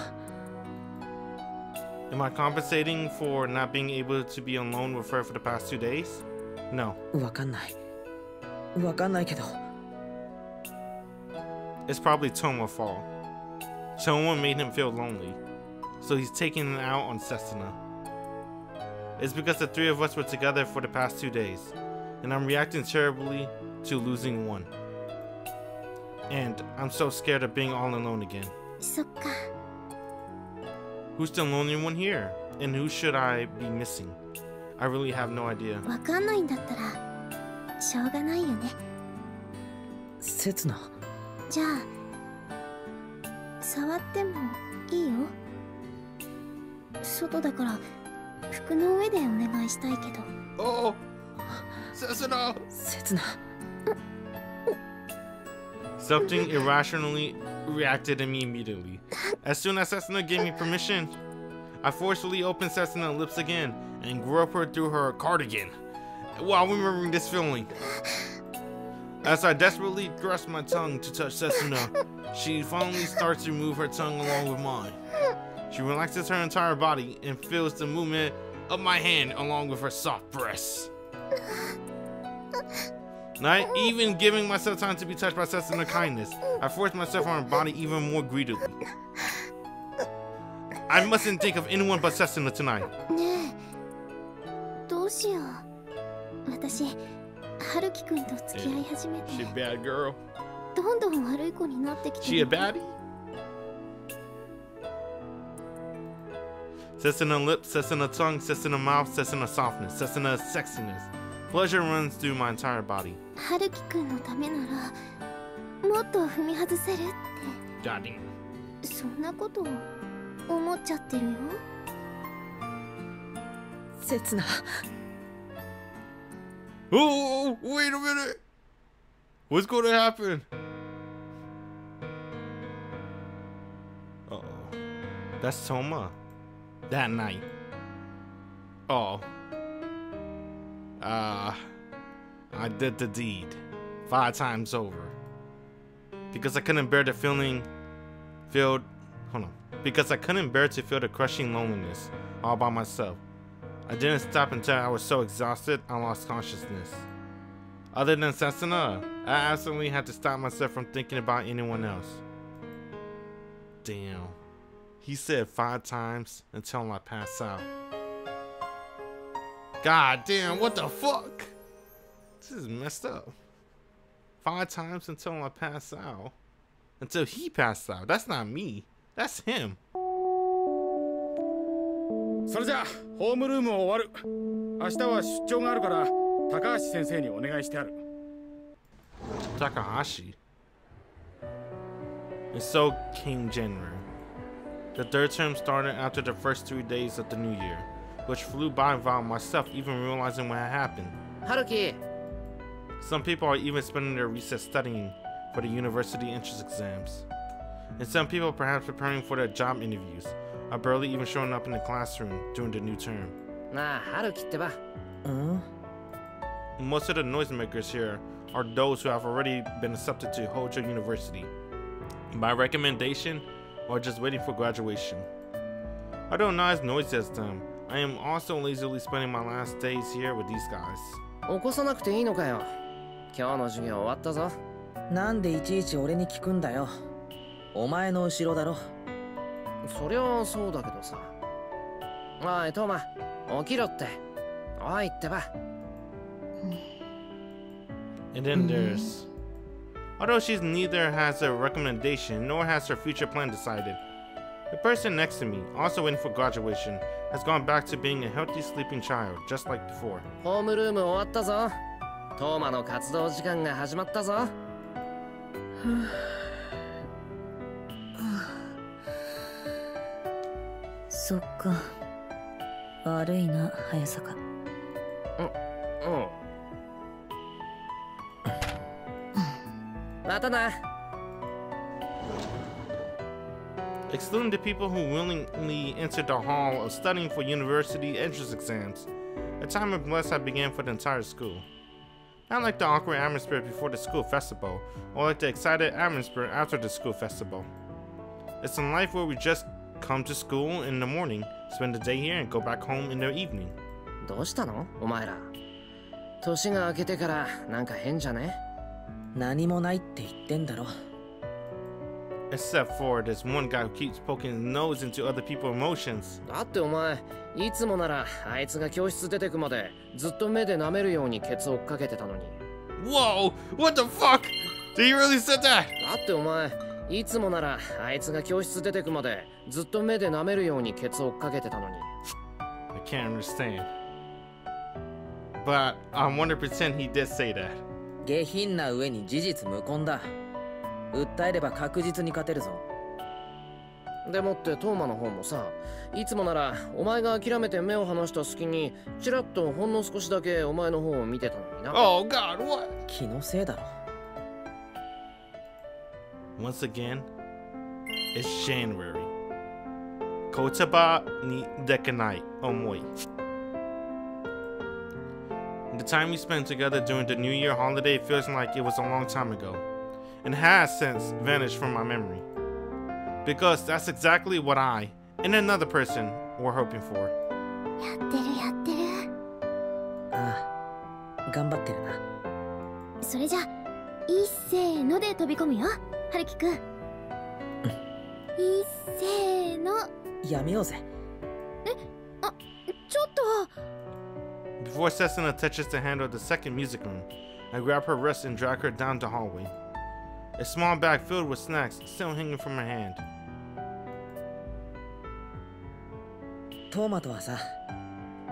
[SPEAKER 1] Am I compensating for not being able to be alone with her for the past 2 days? No.
[SPEAKER 4] わかんない。わかんないけど。
[SPEAKER 1] It's probably Touma's fault. Touma made him feel lonely, so he's taking it out on Setsuna. It's because the three of us were together for the past 2 days, and I'm reacting terribly to losing one. And I'm so scared of being all alone again.
[SPEAKER 2] そっか。
[SPEAKER 1] Who's the lonely one here? And who should I be missing? I really have no idea.
[SPEAKER 2] わかんないんだったらしょうがないよね。
[SPEAKER 4] 刹那。
[SPEAKER 2] じゃあ触ってもいいよ。外だから服の上でお願いしたいけど。
[SPEAKER 1] Oh, Setsuna!
[SPEAKER 4] 刹那。
[SPEAKER 1] Something irrationally reacted in me immediately. As soon as Setsuna gave me permission, I forcefully opened Setsuna's lips again and groped her through her cardigan while remembering this feeling. As I desperately thrust my tongue to touch Setsuna, she finally starts to move her tongue along with mine. She relaxes her entire body and feels the movement of my hand along with her soft breasts. Not even giving myself time to be touched by Setsuna's kindness, I forced myself on her body even more greedily. I mustn't think of anyone but Setsuna tonight.
[SPEAKER 2] ねえ、どうしよう。私、春樹くんと付き合い始めて、
[SPEAKER 1] She a bad girl.
[SPEAKER 2] どんどん悪い子になってきて。
[SPEAKER 1] She a baddie? Setsuna lips, Setsuna tongue, Setsuna mouth, Setsuna softness, Setsuna sexiness. Pleasure runs through my entire body.
[SPEAKER 2] 春樹くんのためならもっと踏み外せるって。
[SPEAKER 1] God damn.
[SPEAKER 2] そんなこと思っちゃってるよ。
[SPEAKER 4] Setsuna.
[SPEAKER 1] Oh, wait a minute. What's going to happen? Uh-oh. That's Touma. That night. Oh. I did the deed 5 times over. Because I couldn't bear the Because I couldn't bear to feel the crushing loneliness all by myself. I didn't stop until I was so exhausted I lost consciousness. Other than Setsuna, I absolutely had to stop myself from thinking about anyone else. Damn. He said 5 times until I pass out. God damn, what the fuck? This is messed up. 5 times until I pass out. Until he passed out. That's not me. That's him.
[SPEAKER 5] それじゃあホームルームを終わる。明日は出張があるから高橋先生にお願いしてある。
[SPEAKER 1] Takahashi. And so came January. The 3rd term started after the first 3 days of the new year, which flew by without myself even realizing what had happened.
[SPEAKER 4] Haruki.
[SPEAKER 1] Some people are even spending their recess studying for the university entrance exams. And some people perhaps preparing for their job interviews, are barely even showing up in the classroom during the new term. Most of the noisemakers here are those who have already been accepted to Hojo University by recommendation or just waiting for graduation. Although not as noisy as them, I am also lazily spending my last days here with these guys.
[SPEAKER 4] 起こさなくていいのかよ。今日の授業終わったぞ。なんでいちいち俺に聞くんだよ。お前の後ろだろ。そりゃそうだけどさ。おいトーマ、起きろって。おいってば。
[SPEAKER 1] And then there's, although she's neither has a recommendation nor has her future plan decided, the person next to me, also waiting for graduation, has gone back to being a healthy sleeping child, just like before.
[SPEAKER 4] ホームルーム終わったぞ。トーマの活動時間が始まったぞ。
[SPEAKER 3] そっか。悪いな、早坂。
[SPEAKER 4] またな。
[SPEAKER 1] Excluding the people who willingly entered the hall of studying for university entrance exams, a time of bliss had began for the entire school. Not like the awkward atmosphere before the school festival, or like the excited atmosphere after the school festival. It's a life where we just come to school in the morning, spend the day here, and go back home in the evening.
[SPEAKER 4] どうしたのお前ら。年が明けてからなんか変じゃね？何もないって言ってんだろ。
[SPEAKER 1] Except for this one guy who keeps poking his nose into other people's emotions.
[SPEAKER 4] だってお前、いつもならあいつが教室出てくまでずっと目で舐めるようにケツを追っかけてたのに。
[SPEAKER 1] Whoa! What the fuck? Did he really say that?
[SPEAKER 4] だってお前、いつもならあいつが教室出てくまでずっと目で舐めるようにケツを追っかけてたのに。
[SPEAKER 1] I can't understand. But I want to pretend he did say that.
[SPEAKER 4] 下品な上に事実無根だ。訴えれば確実に勝てるぞ。でもってトーマの方もさ、いつもならお前が諦めて目を離した隙にチラッとほんの少しだけお前の方を見てたのにな。
[SPEAKER 1] Oh God, what?
[SPEAKER 4] 気のせいだろ。
[SPEAKER 1] Once again, it's January. Kotaba ni dekanai omoi. The time we spent together during the New Year holiday feels like it was a long time ago, and has since vanished from my memory. Because that's exactly what I and another person were hoping for.
[SPEAKER 2] やってるやってる。
[SPEAKER 4] ああ、頑張ってるな。
[SPEAKER 2] それじゃ、いっせーので飛び込むよ、はるきくん。いっせーの。
[SPEAKER 4] やめようぜ。
[SPEAKER 2] あ、ちょっと。
[SPEAKER 1] Before Setsuna touches the handle of the second music room, I grab her wrist and drag her down the hallway. A small bag filled with snacks still hanging from her hand.
[SPEAKER 4] トーマとはさ、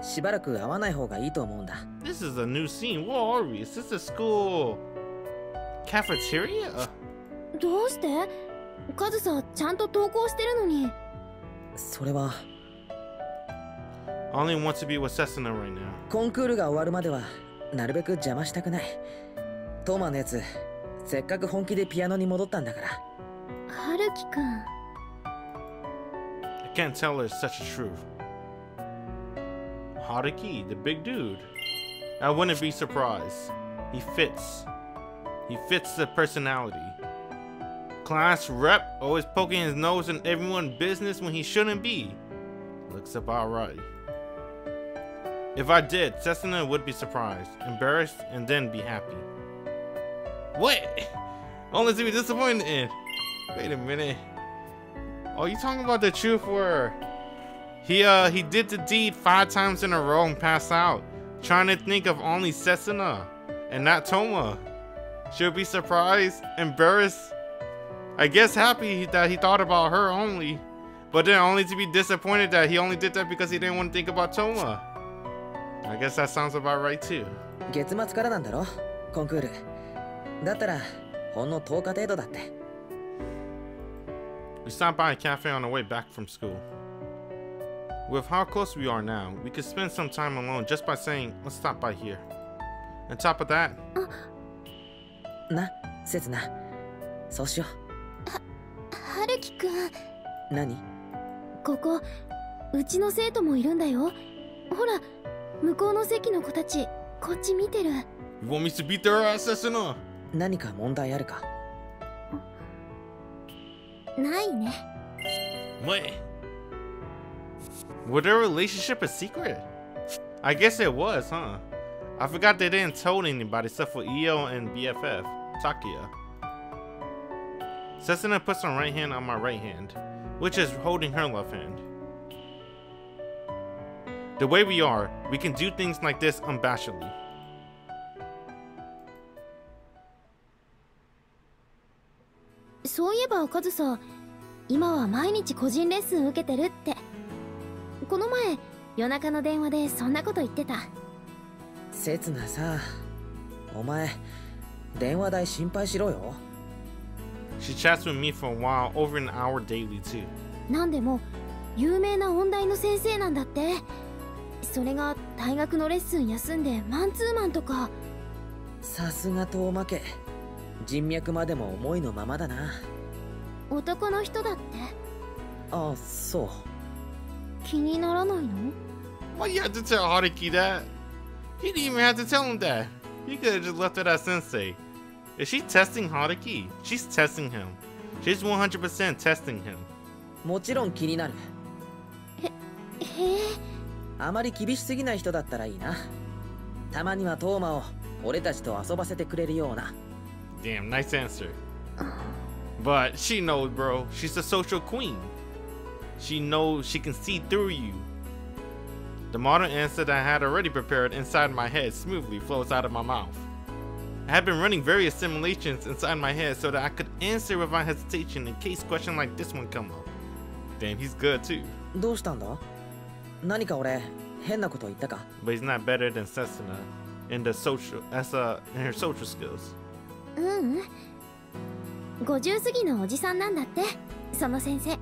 [SPEAKER 4] しばらく会わない方がいいと思うんだ。
[SPEAKER 1] This is a new scene. Where are we? Is this a school cafeteria?
[SPEAKER 2] どうして？カズさ、ちゃんと登校してるのに。
[SPEAKER 4] それは。
[SPEAKER 1] only want to be with Setsuna right now.
[SPEAKER 4] コンクールが終わるまではなるべく邪魔したくない。トーマのやつ、せっかく本気でピアノに戻ったんだから。
[SPEAKER 2] 春樹くん。
[SPEAKER 1] I can't tell her it's such a truth. Haruki, the big dude. I wouldn't be surprised. He fits. He fits the personality. Class rep, always poking his nose in everyone's business when he shouldn't be. Looks about right. If I did, Setsuna would be surprised, embarrassed, and then be happy. What? Only to be disappointed in. Wait a minute. Oh, you talking about the truth where he did the deed 5 times in a row and passed out, trying to think of only Setsuna and not Touma. She'll be surprised, embarrassed, I guess happy that he thought about her only, but then only to be disappointed that he only did that because he didn't want to think about Touma. I guess that sounds about right too.
[SPEAKER 4] 月末からなんだろ、コンクール。だったらほんの10日程度だって。
[SPEAKER 1] We stopped by a cafe on the way back from school. With how close we are now, we could spend some time alone just by saying, let's stop by here. On top of that...
[SPEAKER 4] な、せつな。そうしよ
[SPEAKER 2] う。春樹くん。
[SPEAKER 4] 何？
[SPEAKER 2] ここ、うちの生徒もいるんだよ。ほら、向こうの席の子たち、こっち見てる。
[SPEAKER 1] You want me to beat their ass, Setsuna?
[SPEAKER 4] 何か問題あるか？
[SPEAKER 2] ないね。
[SPEAKER 1] What? Was their relationship a secret? I guess it was, huh? I forgot they didn't tell anybody except for Io and BFF, Takia. Setsuna puts her right hand on my right hand, which is holding her left hand. The way we are, we can do things like this unabashedly.
[SPEAKER 2] So いえばカズさ、今は毎日個人レッスン受けてるって。この前、夜中の電話でそんなこと言ってた。
[SPEAKER 4] せつなさ、お前、電話代心配しろよ。
[SPEAKER 1] She chats with me for a while, over an hour daily too.
[SPEAKER 2] なんでも有名な音大の先生なんだって。それが大学のレッスン休んでマンツーマンとか。
[SPEAKER 4] さすが遠負け。人脈までも思いのままだな。
[SPEAKER 2] 男の人だって。
[SPEAKER 4] ああ、そう。
[SPEAKER 2] 気にならないの？
[SPEAKER 1] Why you have to tell Haruki that? He didn't even have to tell him that. He could have just left it at Sensei. Is she testing Haruki? She's testing him. She's 100% testing him.
[SPEAKER 4] もちろん気になる。
[SPEAKER 2] へえ。
[SPEAKER 4] あまり厳しすぎない人だったらいいな。たまにはトーマを俺たちと遊ばせてくれるような。
[SPEAKER 1] Damn, nice answer. But she knows, bro. She's a social queen. She knows she can see through you. The modern answer that I had already prepared inside my head smoothly flows out of my mouth. I had been running various simulations inside my head so that I could answer without hesitation in case questions like this one come up. Damn, he's good too.
[SPEAKER 4] どうしたんだ？何か俺変なこと言ったか？
[SPEAKER 1] But he's not better than Setsuna in the social, in her social skills.
[SPEAKER 2] 50過ぎのおじさんなんだって、その先生。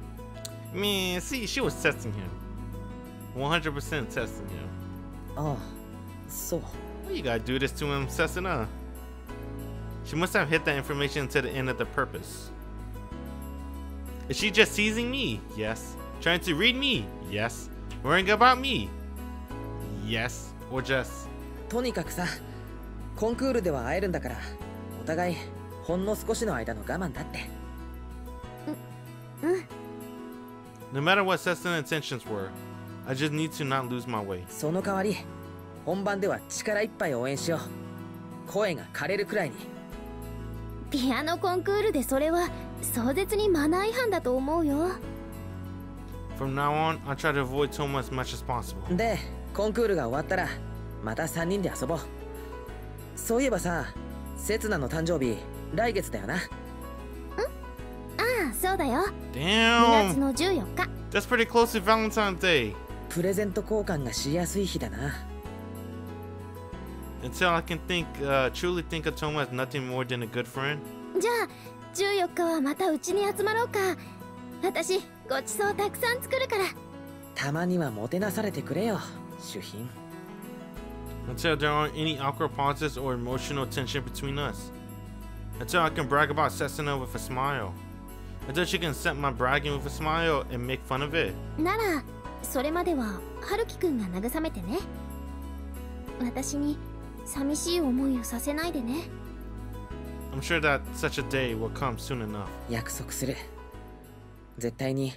[SPEAKER 1] Man, see, she was testing him. 100% testing him.
[SPEAKER 4] ああ、そう。
[SPEAKER 1] Why you gotta do this to him, Setsuna? She must have hid that information to the end of the purpose. Is she just teasing me? Yes. Trying to read me? Yes. Worrying about me? Yes. Or just...
[SPEAKER 4] とにかくさ、コンクールでは会えるんだから、お互いほんの少しの間の我慢だって。
[SPEAKER 1] No matter what Setsuna's intentions were, I just need to not lose my way.
[SPEAKER 4] その代わり、本番では力いっぱい応援しよう。声が枯れるくらいに。
[SPEAKER 2] ピアノコンクールでそれは壮絶にマナー違反だと思うよ。
[SPEAKER 1] From now on, I'll try to avoid Touma as much as possible.
[SPEAKER 4] で、コンクールが終わったら、また3人で遊ぼう。そういえばさ、せつなの誕生日、来月だよな。
[SPEAKER 2] ああ、そうだよ。2
[SPEAKER 1] Damn!
[SPEAKER 2] 月の14日。
[SPEAKER 1] That's pretty close to Valentine's Day.
[SPEAKER 4] プレゼント交換がしやすい日だな。
[SPEAKER 1] Until I can truly think of Touma as nothing more than a good friend.
[SPEAKER 2] じゃあ、14日はまたうちに集まろうか。私、ごちそうたくさん作るから。
[SPEAKER 4] たまにはもてなされてくれよ。主賓。
[SPEAKER 1] Until there aren't any awkward pauses or emotional tension between us. Until I can brag about Setsuna with a smile. Until she can accept my bragging with a smile and make fun of it.
[SPEAKER 2] ならそれまでは春樹くんが慰めてね。私に寂しい思いをさせないでね。
[SPEAKER 1] I'm sure that such a day will come soon enough.
[SPEAKER 4] 約束する。絶対に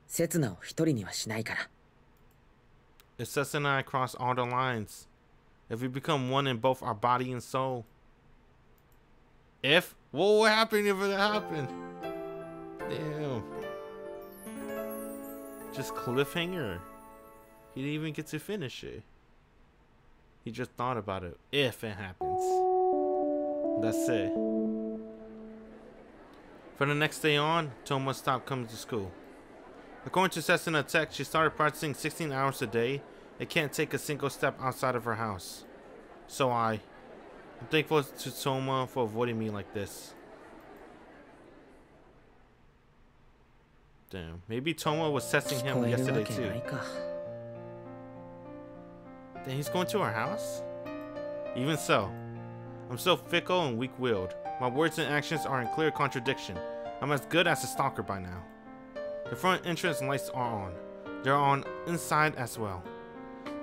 [SPEAKER 4] 刹那を一人にはしないから。
[SPEAKER 1] If Setsuna and I cross all the lines, if we become one in both our body and soul. If? What would happen if it happened? Damn. Just cliffhanger. He didn't even get to finish it. He just thought about it. If it happens. That's it. From the next day on, Touma stopped coming to school. According to Setsuna text, she started practicing 16 hours a day and can't take a single step outside of her house. So I'm thankful to Touma for avoiding me like this. Damn, maybe Touma was testing him yesterday too. Then he's going to our house? Even so, I'm so fickle and weak-willed. My words and actions are in clear contradiction. I'm as good as a stalker by now. The front entrance lights are on. They're on inside as well.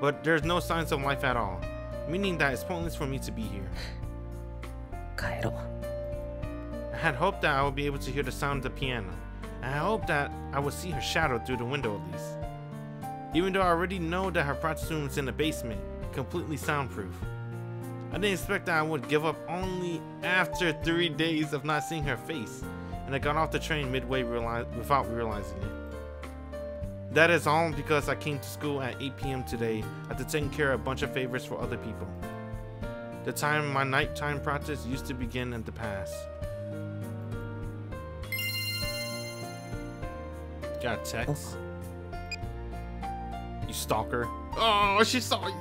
[SPEAKER 1] But there's no signs of life at all, meaning that it's pointless for me to be here. I had hoped that I would be able to hear the sound of the piano, and I hoped that I would see her shadow through the window at least. Even though I already know that her practice room is in the basement, completely soundproof. I didn't expect that I would give up only after 3 days of not seeing her face, and I got off the train midway without realizing it. That is all because I came to school at 8 p.m. today after taking care of a bunch of favors for other people. The time my nighttime practice used to begin in the past. Got a text? You stalker. Oh, she saw you.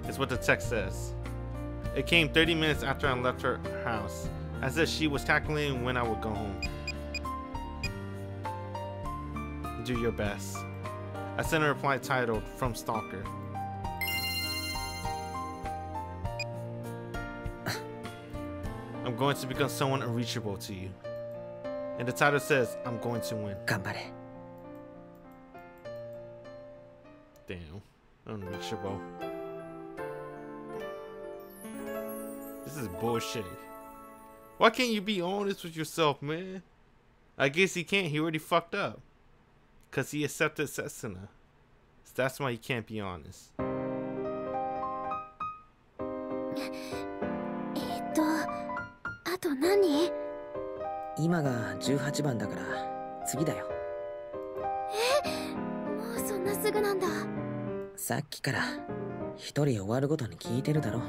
[SPEAKER 1] It's what the text says. It came 30 minutes after I left her house, as if she was calculating when I would go home. Do your best. I sent a reply titled, From Stalker. I'm going to become someone unreachable to you. And the title says, I'm going to win. Damn. Unreachable. This is bullshit. Why can't you be honest with yourself, man? I guess he can't. He already fucked up. Because he accepted Setsuna. So that's why he can't be honest.
[SPEAKER 2] あと何？
[SPEAKER 4] 今が18番だから次だよ。
[SPEAKER 2] もうそんなすぐなんだ。
[SPEAKER 4] さっきから一人終わるごとに聞いてるだろ。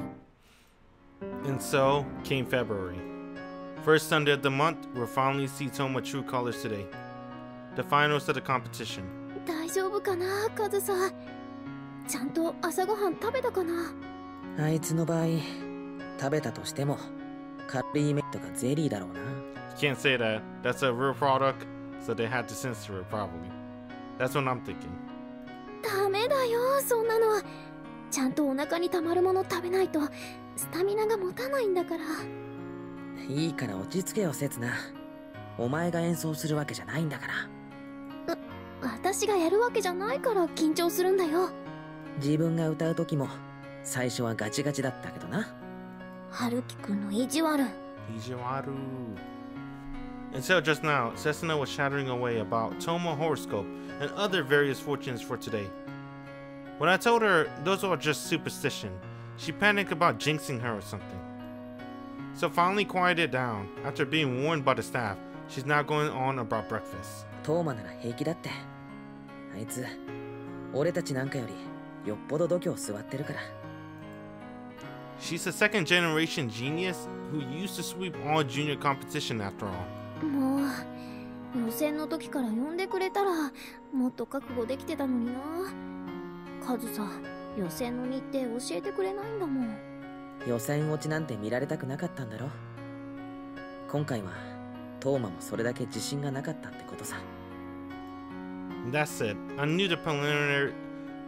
[SPEAKER 1] And so came February. First Sunday of the month, we'll finally see Touma true colors today. The finals of the competition.
[SPEAKER 2] 大丈夫かな、カズさん。ちゃんと朝ごはん食べたかな。
[SPEAKER 4] あいつの場合、食べたとしてもカロリーメイトがゼリーだろうな。
[SPEAKER 1] You can't say that. That's a real product, so they had to censor it probably. That's what I'm thinking.
[SPEAKER 2] ダメだよ、そんなの。ちゃんとお腹にたまるもの食べないとスタミナが持たないんだから。
[SPEAKER 4] いいから落ち着けよ、セツナ。お前が演奏するわけじゃないんだから。
[SPEAKER 2] 私がやるわけじゃないから緊張するんだよ。
[SPEAKER 4] 自分が歌う時も最初はガチガチだったけどな。
[SPEAKER 2] 春樹くんの意地悪。
[SPEAKER 1] 意地悪。Until just now, Setsuna was chattering away about Touma horoscope and other various fortunes for today. When I told her those were just superstition, she panicked about jinxing her or something. So finally quieted down. After being warned by the staff, she's now going on about breakfast.
[SPEAKER 4] トーマなら平気だって。あいつ、俺たちなんかよりよっぽど度胸座ってるから。
[SPEAKER 1] She's a second generation genius who used to sweep all junior competition after all.
[SPEAKER 2] もう予選の時から呼んでくれたらもっと覚悟できてたのにな。カズさ、予選の日程教えてくれないんだもん。
[SPEAKER 4] 予選落ちなんて見られたくなかったんだろ。今回はトーマもそれだけ自信がなかったってことさ。
[SPEAKER 1] That's it. I knew the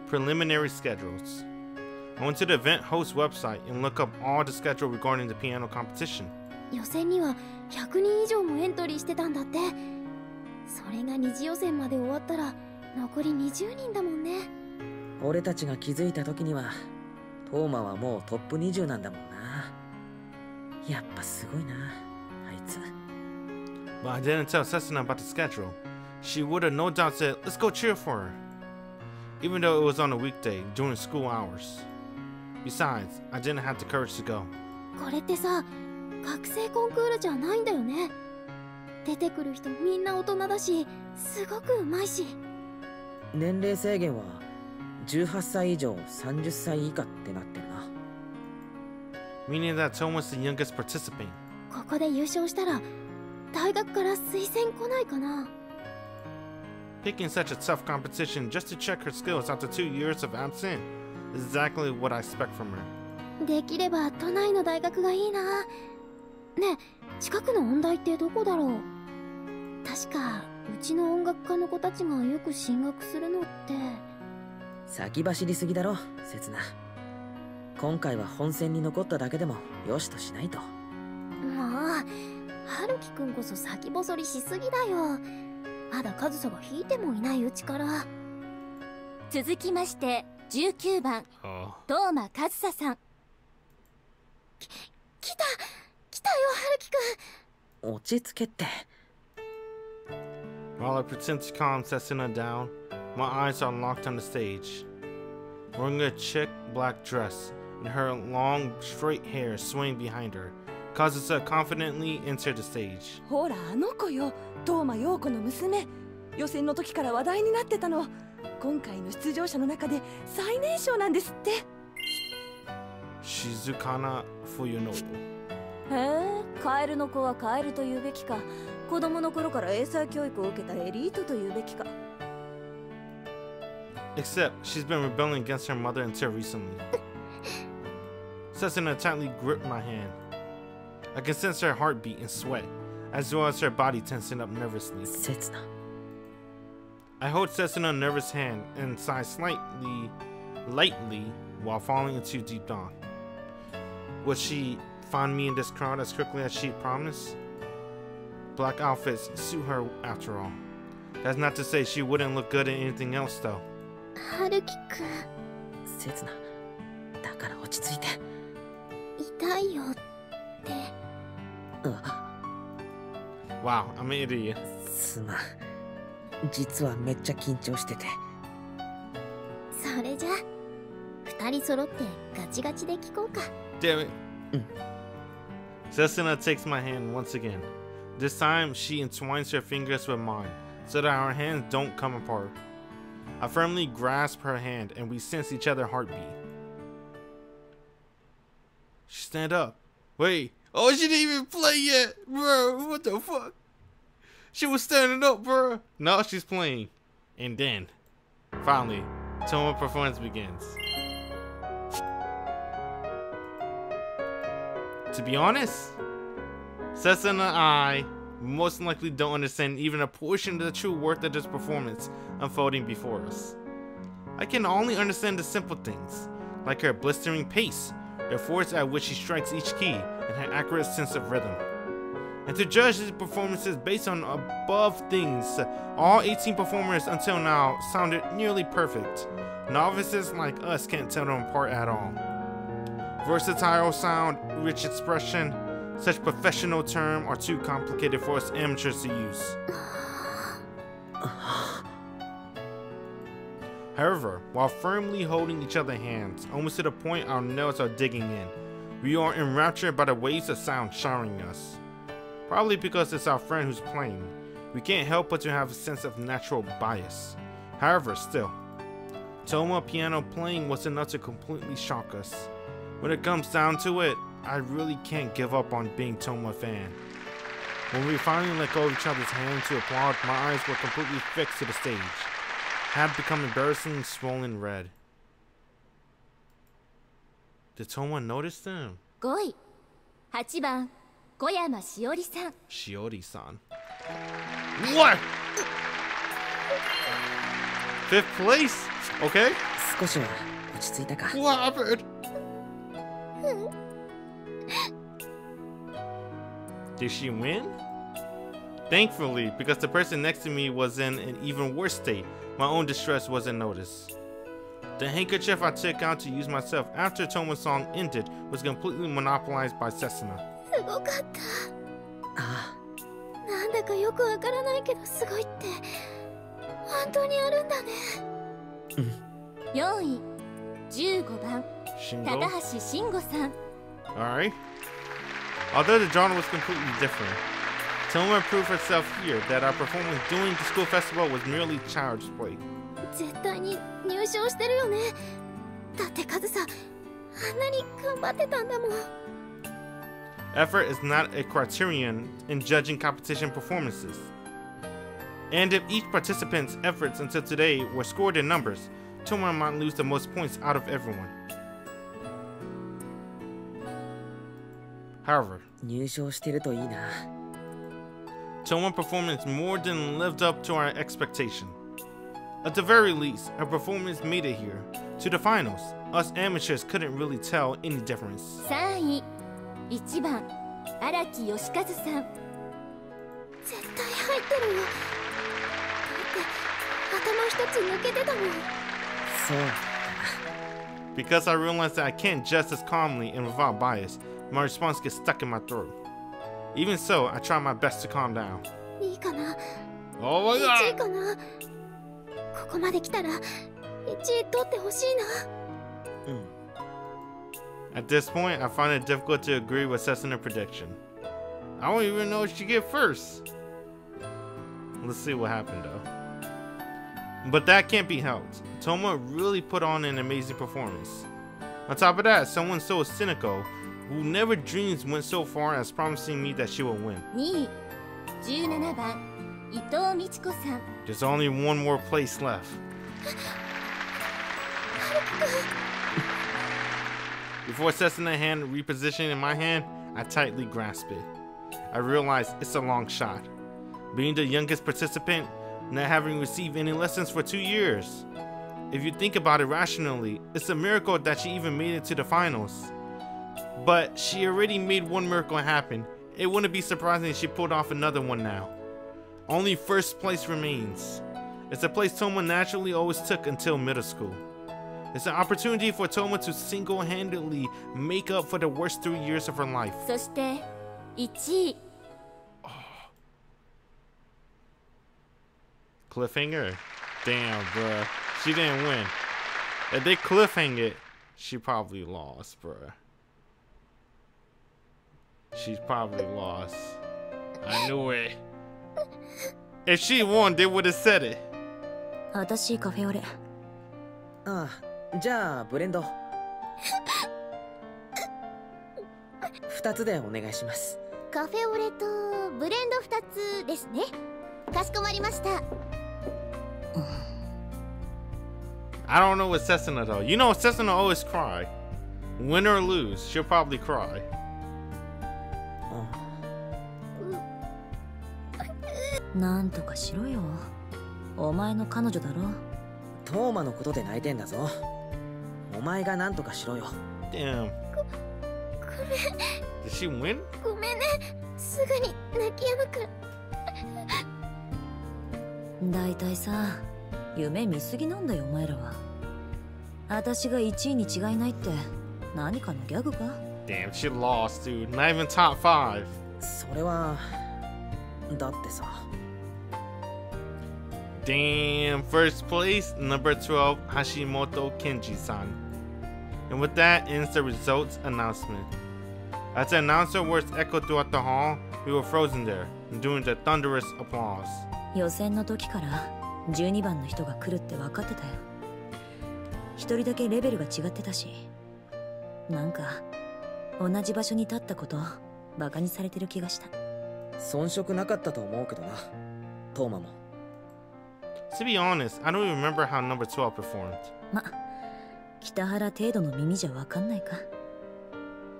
[SPEAKER 1] preliminary schedules. I went to the event host website and looked up all the schedule regarding the piano competition.
[SPEAKER 2] 予選には100人以上もエントリーしてたんだって。それが二次予選まで終わったら残り20人だもんね。
[SPEAKER 4] 俺たちが気づいた時にはトーマはもうトップ20なんだもんな。やっぱすごいな、あいつ。
[SPEAKER 1] But I didn't tell Setsuna about the schedule. She would have no doubt said, let's go cheer for her. Even though it was on a weekday, during school hours. Besides, I didn't have the courage to go.
[SPEAKER 2] これってさ、学生コンクールじゃないんだよね。出てくる人みんな大人だし、すごくうまいし。
[SPEAKER 4] 年齢制限は18歳以上30歳以下ってなってるな。
[SPEAKER 1] Meaning that Touma's the youngest participant.
[SPEAKER 2] ここで優勝したら大学から推薦来ないかな。
[SPEAKER 1] Picking such a tough competition just to check her skills after 2 years of absence is exactly what I expect from her.
[SPEAKER 2] できれば都内の大学がいいな。ねえ、近くの音大ってどこだろう。確かうちの音楽科の子たちがよく進学するのって。
[SPEAKER 4] 先走りすぎだろ、せつな。今回は本戦に残っただけでもよしとしないと。
[SPEAKER 2] もう春樹くんこそ先細りしすぎだよ。まだ上総が弾いてもいないうちから。
[SPEAKER 6] 続きまして19番、トーマ和沙さん。
[SPEAKER 2] 来たよ春樹くん。
[SPEAKER 4] 落ち着けって。
[SPEAKER 1] While I pretend to calm Setsuna down, my eyes are locked on the stage. Wearing a check black dress and her long straight hair swaying behind her, causes her confidently enter the stage.
[SPEAKER 7] ほらあの子よ、トーマ陽子の娘。予選の時から話題になってたの。今回の出場者の中で最年少なんですって。
[SPEAKER 1] Shizukana Fuyuno.
[SPEAKER 3] へえ、カエルの子はカエルと言うべきか、子供の頃から英才教育を受けたエリートと言うべきか。
[SPEAKER 1] Except she's been rebelling against her mother until recently. Setsuna tightly gripped my hand. I can sense her heartbeat and sweat, as well as her body tensing up nervously.
[SPEAKER 4] せつな。
[SPEAKER 1] I hold Setsuna's nervous hand and sigh lightly while falling into deep thought. Would she find me in this crowd as quickly as she promised? Black outfits suit her after all. That's not to say she wouldn't look good in anything else though.
[SPEAKER 2] 春樹くん。
[SPEAKER 4] せつな。だから落ち着いて。
[SPEAKER 2] 痛いよって。
[SPEAKER 1] Wow, I'm an idiot.
[SPEAKER 4] すまん。実はめっちゃ緊張してて。
[SPEAKER 2] それじゃ2人揃ってガチガチで聞こうか。
[SPEAKER 1] Damn it. Setsuna takes my hand once again. This time, she entwines her fingers with mine so that our hands don't come apart. I firmly grasp her hand and we sense each other's heartbeat. She stand up. Wait. Oh, she didn't even play yet. Bro, what the fuck? She was standing up, bro. Now she's playing. And then, finally, Touma performance begins. To be honest, Setsuna and I most likely don't understand even a portion of the true worth of this performance unfolding before us. I can only understand the simple things, like her blistering pace, the force at which she strikes each key, and her accurate sense of rhythm. And to judge these performances based on above things, all 18 performers until now sounded nearly perfect. Novices like us can't tell them apart at all. Versatile sound, rich expression, such professional terms are too complicated for us amateurs to use. However, while firmly holding each other's hands, almost to the point our nails are digging in, we are enraptured by the waves of sound showering us. Probably because it's our friend who's playing, we can't help but to have a sense of natural bias. However, still, Touma piano playing was enough to completely shock us. When it comes down to it, I really can't give up on being Touma fan. When we finally let go of each other's hand to applaud, my eyes were completely fixed to the stage. Had become embarrassingly swollen red. Did Touma notice them?
[SPEAKER 6] 5位、8番、小山しおりさん。
[SPEAKER 1] Shiori-san. What? 5th place? Okay.
[SPEAKER 4] 少しは落ち着いたか。
[SPEAKER 1] What happened? Did she win? Thankfully, because the person next to me was in an even worse state, my own distress wasn't noticed. The handkerchief I took out to use myself after Touma's song ended was completely monopolized by Setsuna.
[SPEAKER 2] すごかった。
[SPEAKER 4] ああ、
[SPEAKER 2] なんだかよくわからないけどすごいって本当にあるんだね。
[SPEAKER 6] 4位15番
[SPEAKER 1] Shingo?
[SPEAKER 6] 高橋慎吾さん。
[SPEAKER 1] Alright. Although the genre was completely different, Touma proved herself here that our performance during the school festival was merely child's play.
[SPEAKER 2] 絶対に入賞してるよね。だってカズさんあんなに頑張ってたんだもん。
[SPEAKER 1] Effort is not a criterion in judging competition performances. And if each participant's efforts until today were scored in numbers, Touma might lose the most points out of everyone. However,
[SPEAKER 4] 入賞してるといいな。
[SPEAKER 1] Touma's performance more than lived up to our expectation. At the very least, her performance made it here. To the finals, us amateurs couldn't really tell any difference.
[SPEAKER 6] 3位1番荒木義和さん。
[SPEAKER 2] 絶対入ってるよ。だって頭一つ抜けてたもん。
[SPEAKER 4] そうだったな。
[SPEAKER 1] Because I realized that I can't judge as calmly and without bias, my response gets stuck in my throat. Even so, I try my best to calm down.
[SPEAKER 2] いいかな。
[SPEAKER 1] Oh my
[SPEAKER 2] 1位
[SPEAKER 1] god!
[SPEAKER 2] かな。ここまで来たら1位取ってほしいな。
[SPEAKER 1] At this point, I find it difficult to agree with Setsuna's prediction. I don't even know if she get first. Let's see what happened though. But that can't be helped. Touma really put on an amazing performance. On top of that, someone so cynical who never dreams went so far as promising me that she will win.
[SPEAKER 6] 2位17番伊藤美智子さん。
[SPEAKER 1] There's only one more place left. Before Setsuna's hand repositioned in my hand, I tightly grasp it. I realize it's a long shot. Being the youngest participant, not having received any lessons for 2 years. If you think about it rationally, it's a miracle that she even made it to the finals. But she already made one miracle happen. It wouldn't be surprising if she pulled off another one now. Only first place remains. It's a place Touma naturally always took until middle school. It's an opportunity for Touma to single-handedly make up for the worst 3 years of her life.
[SPEAKER 6] そして1位
[SPEAKER 1] Cliffhanger? Damn, bruh. She didn't win. If they cliffhang it, she probably lost, bruh. She probably lost. I knew it. If she won, they would have said it.
[SPEAKER 3] 私カフェオレ。
[SPEAKER 4] ああ、じゃあブレンド。2つでお願いします。
[SPEAKER 2] カフェオレとブレンド2つですね。かしこまりました。
[SPEAKER 1] I don't know what Setsuna though. You know Setsuna always cry. Win or lose, she'll probably cry.
[SPEAKER 3] なんとかしろよ。お前の彼女だろ。
[SPEAKER 4] トーマのことで泣いてんだぞ。お前がなんとかしろよ。
[SPEAKER 1] Damn.
[SPEAKER 2] ごめん。
[SPEAKER 1] Did she win?
[SPEAKER 2] ごめんね。すぐに泣き止むから。
[SPEAKER 3] だいたいさ、夢見すぎなんだよお前らは。私が1位に違いないって何かのギャグか？
[SPEAKER 1] Damn, she lost, dude. Not even top 5.
[SPEAKER 4] それはだってさ。
[SPEAKER 1] Damn, first place, number 12, Hashimoto Kenji-san. And with that ends the results announcement. As the announcer words echoed throughout the hall, we were frozen there, doing the thunderous applause.
[SPEAKER 3] 予選の時から12番の人が来るって分かってたよ。一人だけレベルが違ってたし、なんか同じ場所に立ったことバカにされてる気がした。
[SPEAKER 4] 遜色なかったと思うけどな、トーマも。
[SPEAKER 1] To be honest, I don't even remember how number 12 performed.
[SPEAKER 3] ま、北原程度の耳じゃ分かんないか。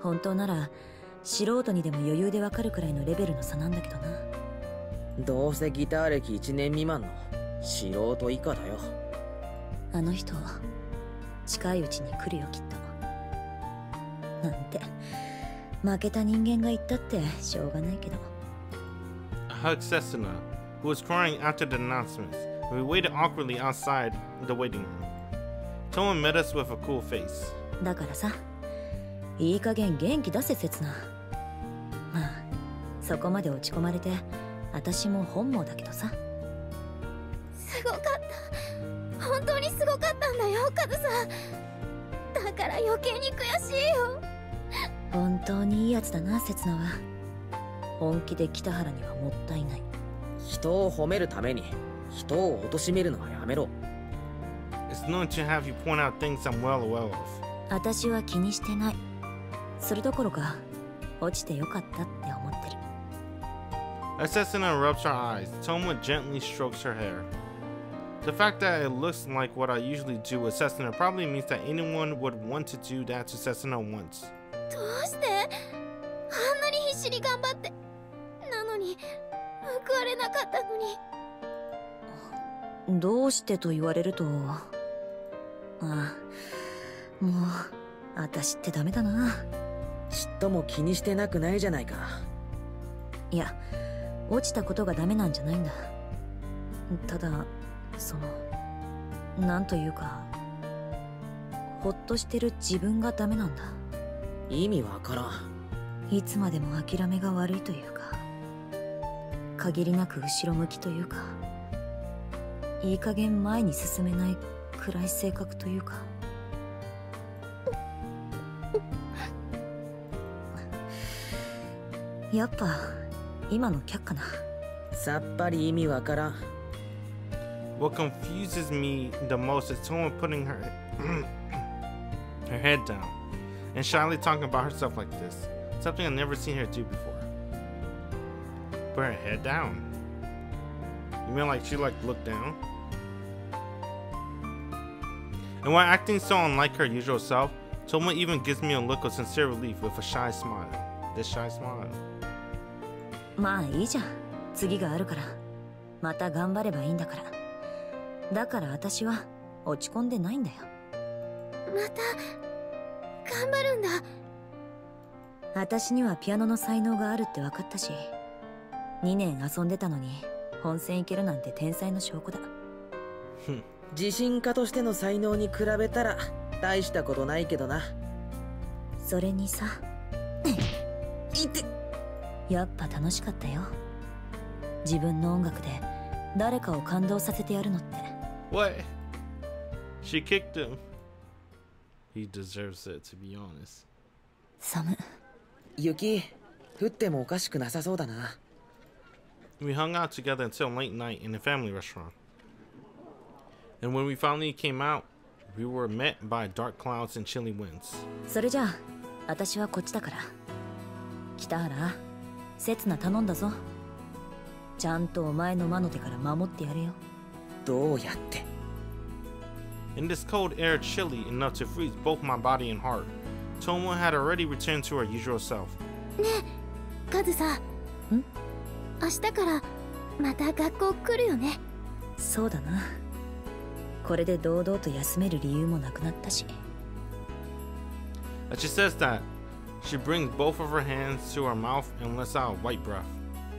[SPEAKER 3] 本当なら素人にでも余裕で分かるくらいのレベルの差なんだけどな。
[SPEAKER 4] どうせギター歴1年未満の素人以下だよ。
[SPEAKER 3] あの人近いうちに来るよきっと。なんて負けた人間が言ったってしょうがないけど。
[SPEAKER 1] I hugged Setsuna, who was crying after the announcements. We waited awkwardly outside the waiting room. Touma met us with a cool face.
[SPEAKER 3] だからさ、いい加減元気出せせつな。まあそこまで落ち込まれて私も本望だけどさ。
[SPEAKER 2] すごかった、本当にすごかったんだよカズさん。だから余計に悔しいよ。
[SPEAKER 3] 本当にいいやつだなせつなは。本気で北原にはもったいない。
[SPEAKER 4] 人を褒めるために人を貶めるのはやめろ。
[SPEAKER 1] It's known to have you point out things I'm well aware of.
[SPEAKER 3] 私は気にしてない。それどころか落ちてよかったって思ってる。
[SPEAKER 1] As Setsuna rubs her eyes, Touma gently strokes her hair. The fact that it looks like what I usually do with Setsuna probably means that anyone would want to do that to Setsuna once.
[SPEAKER 2] どうしてあんなに必死に頑張ってなのに報われなかったのに。
[SPEAKER 3] どうしてと言われると、ああ、もう私ってダメだな。
[SPEAKER 4] ちっとも気にしてなくないじゃないか。
[SPEAKER 3] いや、落ちたことがダメなんじゃないんだ。ただそのなんというか、ほっとしてる自分がダメなんだ。
[SPEAKER 4] 意味わからん。
[SPEAKER 3] いつまでも諦めが悪いというか、限りなく後ろ向きというか、いい加減前に進めない暗い性格というか。やっぱ今の却下な。
[SPEAKER 4] さっぱり意味わからん。
[SPEAKER 1] What confuses me the most is Touma putting her her head down and shyly talking about herself like this. Something I've never seen her do before. Put her head down? You mean like she looked down? And while acting so unlike her usual self, Touma even gives me a look of sincere relief with a shy smile. This shy smile.
[SPEAKER 3] まあいいじゃん。次があるからまた頑張ればいいんだから。だから私は落ち込んでないんだよ。
[SPEAKER 2] また頑張るんだ。
[SPEAKER 3] 私にはピアノの才能があるって分かったし、2年遊んでたのに本戦行けるなんて天才の証拠だ。
[SPEAKER 4] 自信家としての才能に比べたら大したことないけどな。
[SPEAKER 3] それにさ
[SPEAKER 4] いて、
[SPEAKER 3] やっぱ楽しかったよ。自分の音楽で誰かを感動させてやるのって。
[SPEAKER 1] What? She kicked him. He deserves it, to be honest.
[SPEAKER 3] サム、
[SPEAKER 4] 雪降ってもおかしくなさそうだな。
[SPEAKER 1] We hung out together until late night in a family restaurant. And when we finally came out, we were met by dark clouds and chilly winds.
[SPEAKER 3] それじゃあ私はこっちだから。北原、刹那頼んだぞ。ちゃんとお前の魔の手から守ってやれよ。
[SPEAKER 4] どうやって？
[SPEAKER 1] In this cold air chilly enough to freeze both my body and heart, Touma had already returned to her usual self.
[SPEAKER 2] ねえカズさん、明日からまた学校来るよね。
[SPEAKER 3] そうだな。これで堂々と休める理由もなくなったし。
[SPEAKER 1] As she says that, she brings both of her hands to her mouth and lets out a white breath.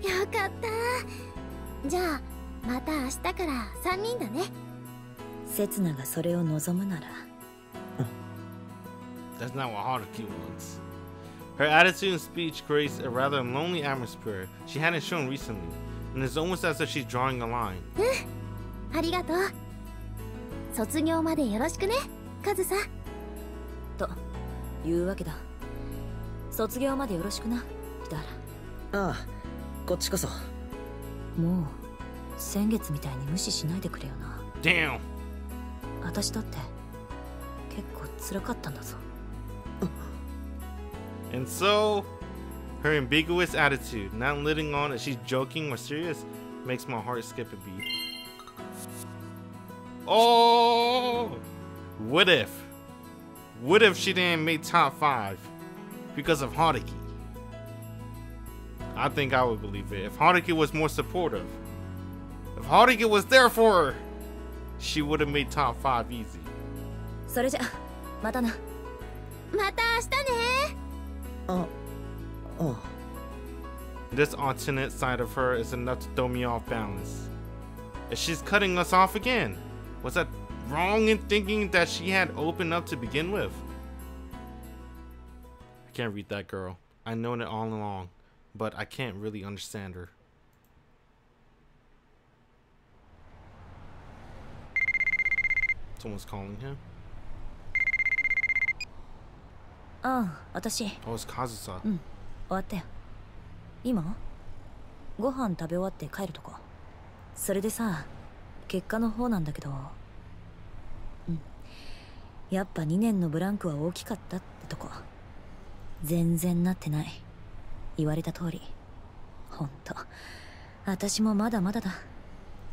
[SPEAKER 2] よかった。じゃあまた明日から3人だね。
[SPEAKER 3] 刹那がそれを望むなら。
[SPEAKER 1] That's not what Haruki wants. Her attitude and speech creates a rather lonely atmosphere she hadn't shown recently, and it's almost as if she's drawing a line.
[SPEAKER 2] ありがとう。卒業までよろしくねカズさん。
[SPEAKER 3] というわけだ。卒業までよろしくな北原。
[SPEAKER 4] ああ、こっちこそ。
[SPEAKER 3] もう先月みたいに無視しないでくれよな。
[SPEAKER 1] Damn.
[SPEAKER 3] 私だって結構辛かったんだぞ。
[SPEAKER 1] And so, her ambiguous attitude, not letting on if she's joking or serious, makes my heart skip a beat. Oh! What if? What if she didn't make top 5 because of Haruki? I think I would believe it. If Haruki was more supportive, if Haruki was there for her, she would have made top 5 easy.
[SPEAKER 3] それじゃまたな。
[SPEAKER 2] また明日ね。
[SPEAKER 1] This alternate side of her is enough to throw me off balance. If she's cutting us off again, was that wrong in thinking that she had opened up to begin with? I can't read that girl. I've known it all along, but I can't really understand her. Someone's calling him.
[SPEAKER 3] 私。
[SPEAKER 1] Oh, it's Kazusa.
[SPEAKER 3] 終わったよ。今ご飯食べ終わって帰るとこ。それでさ、結果の方なんだけど、やっぱ2年のブランクは大きかったってとこ。全然なってない。言われた通り。ほんと私もまだまだだ。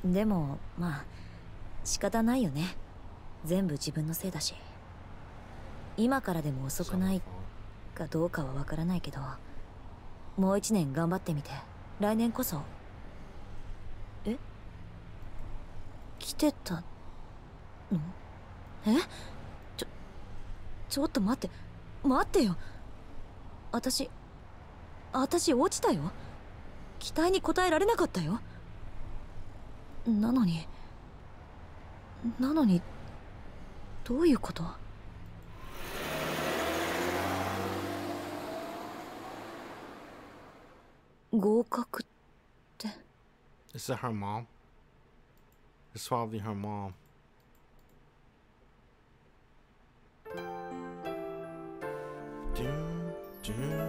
[SPEAKER 3] でもまあ仕方ないよね。全部自分のせいだし。今からでも遅くないかどうかはわからないけど、もう1年頑張ってみて、来年こそ。来てたの？ちょっと待ってよ。私落ちたよ。期待に応えられなかったよ。なのにどういうこと？合格って。
[SPEAKER 1] Is that her mom? It's probably her mom. Dun, dun.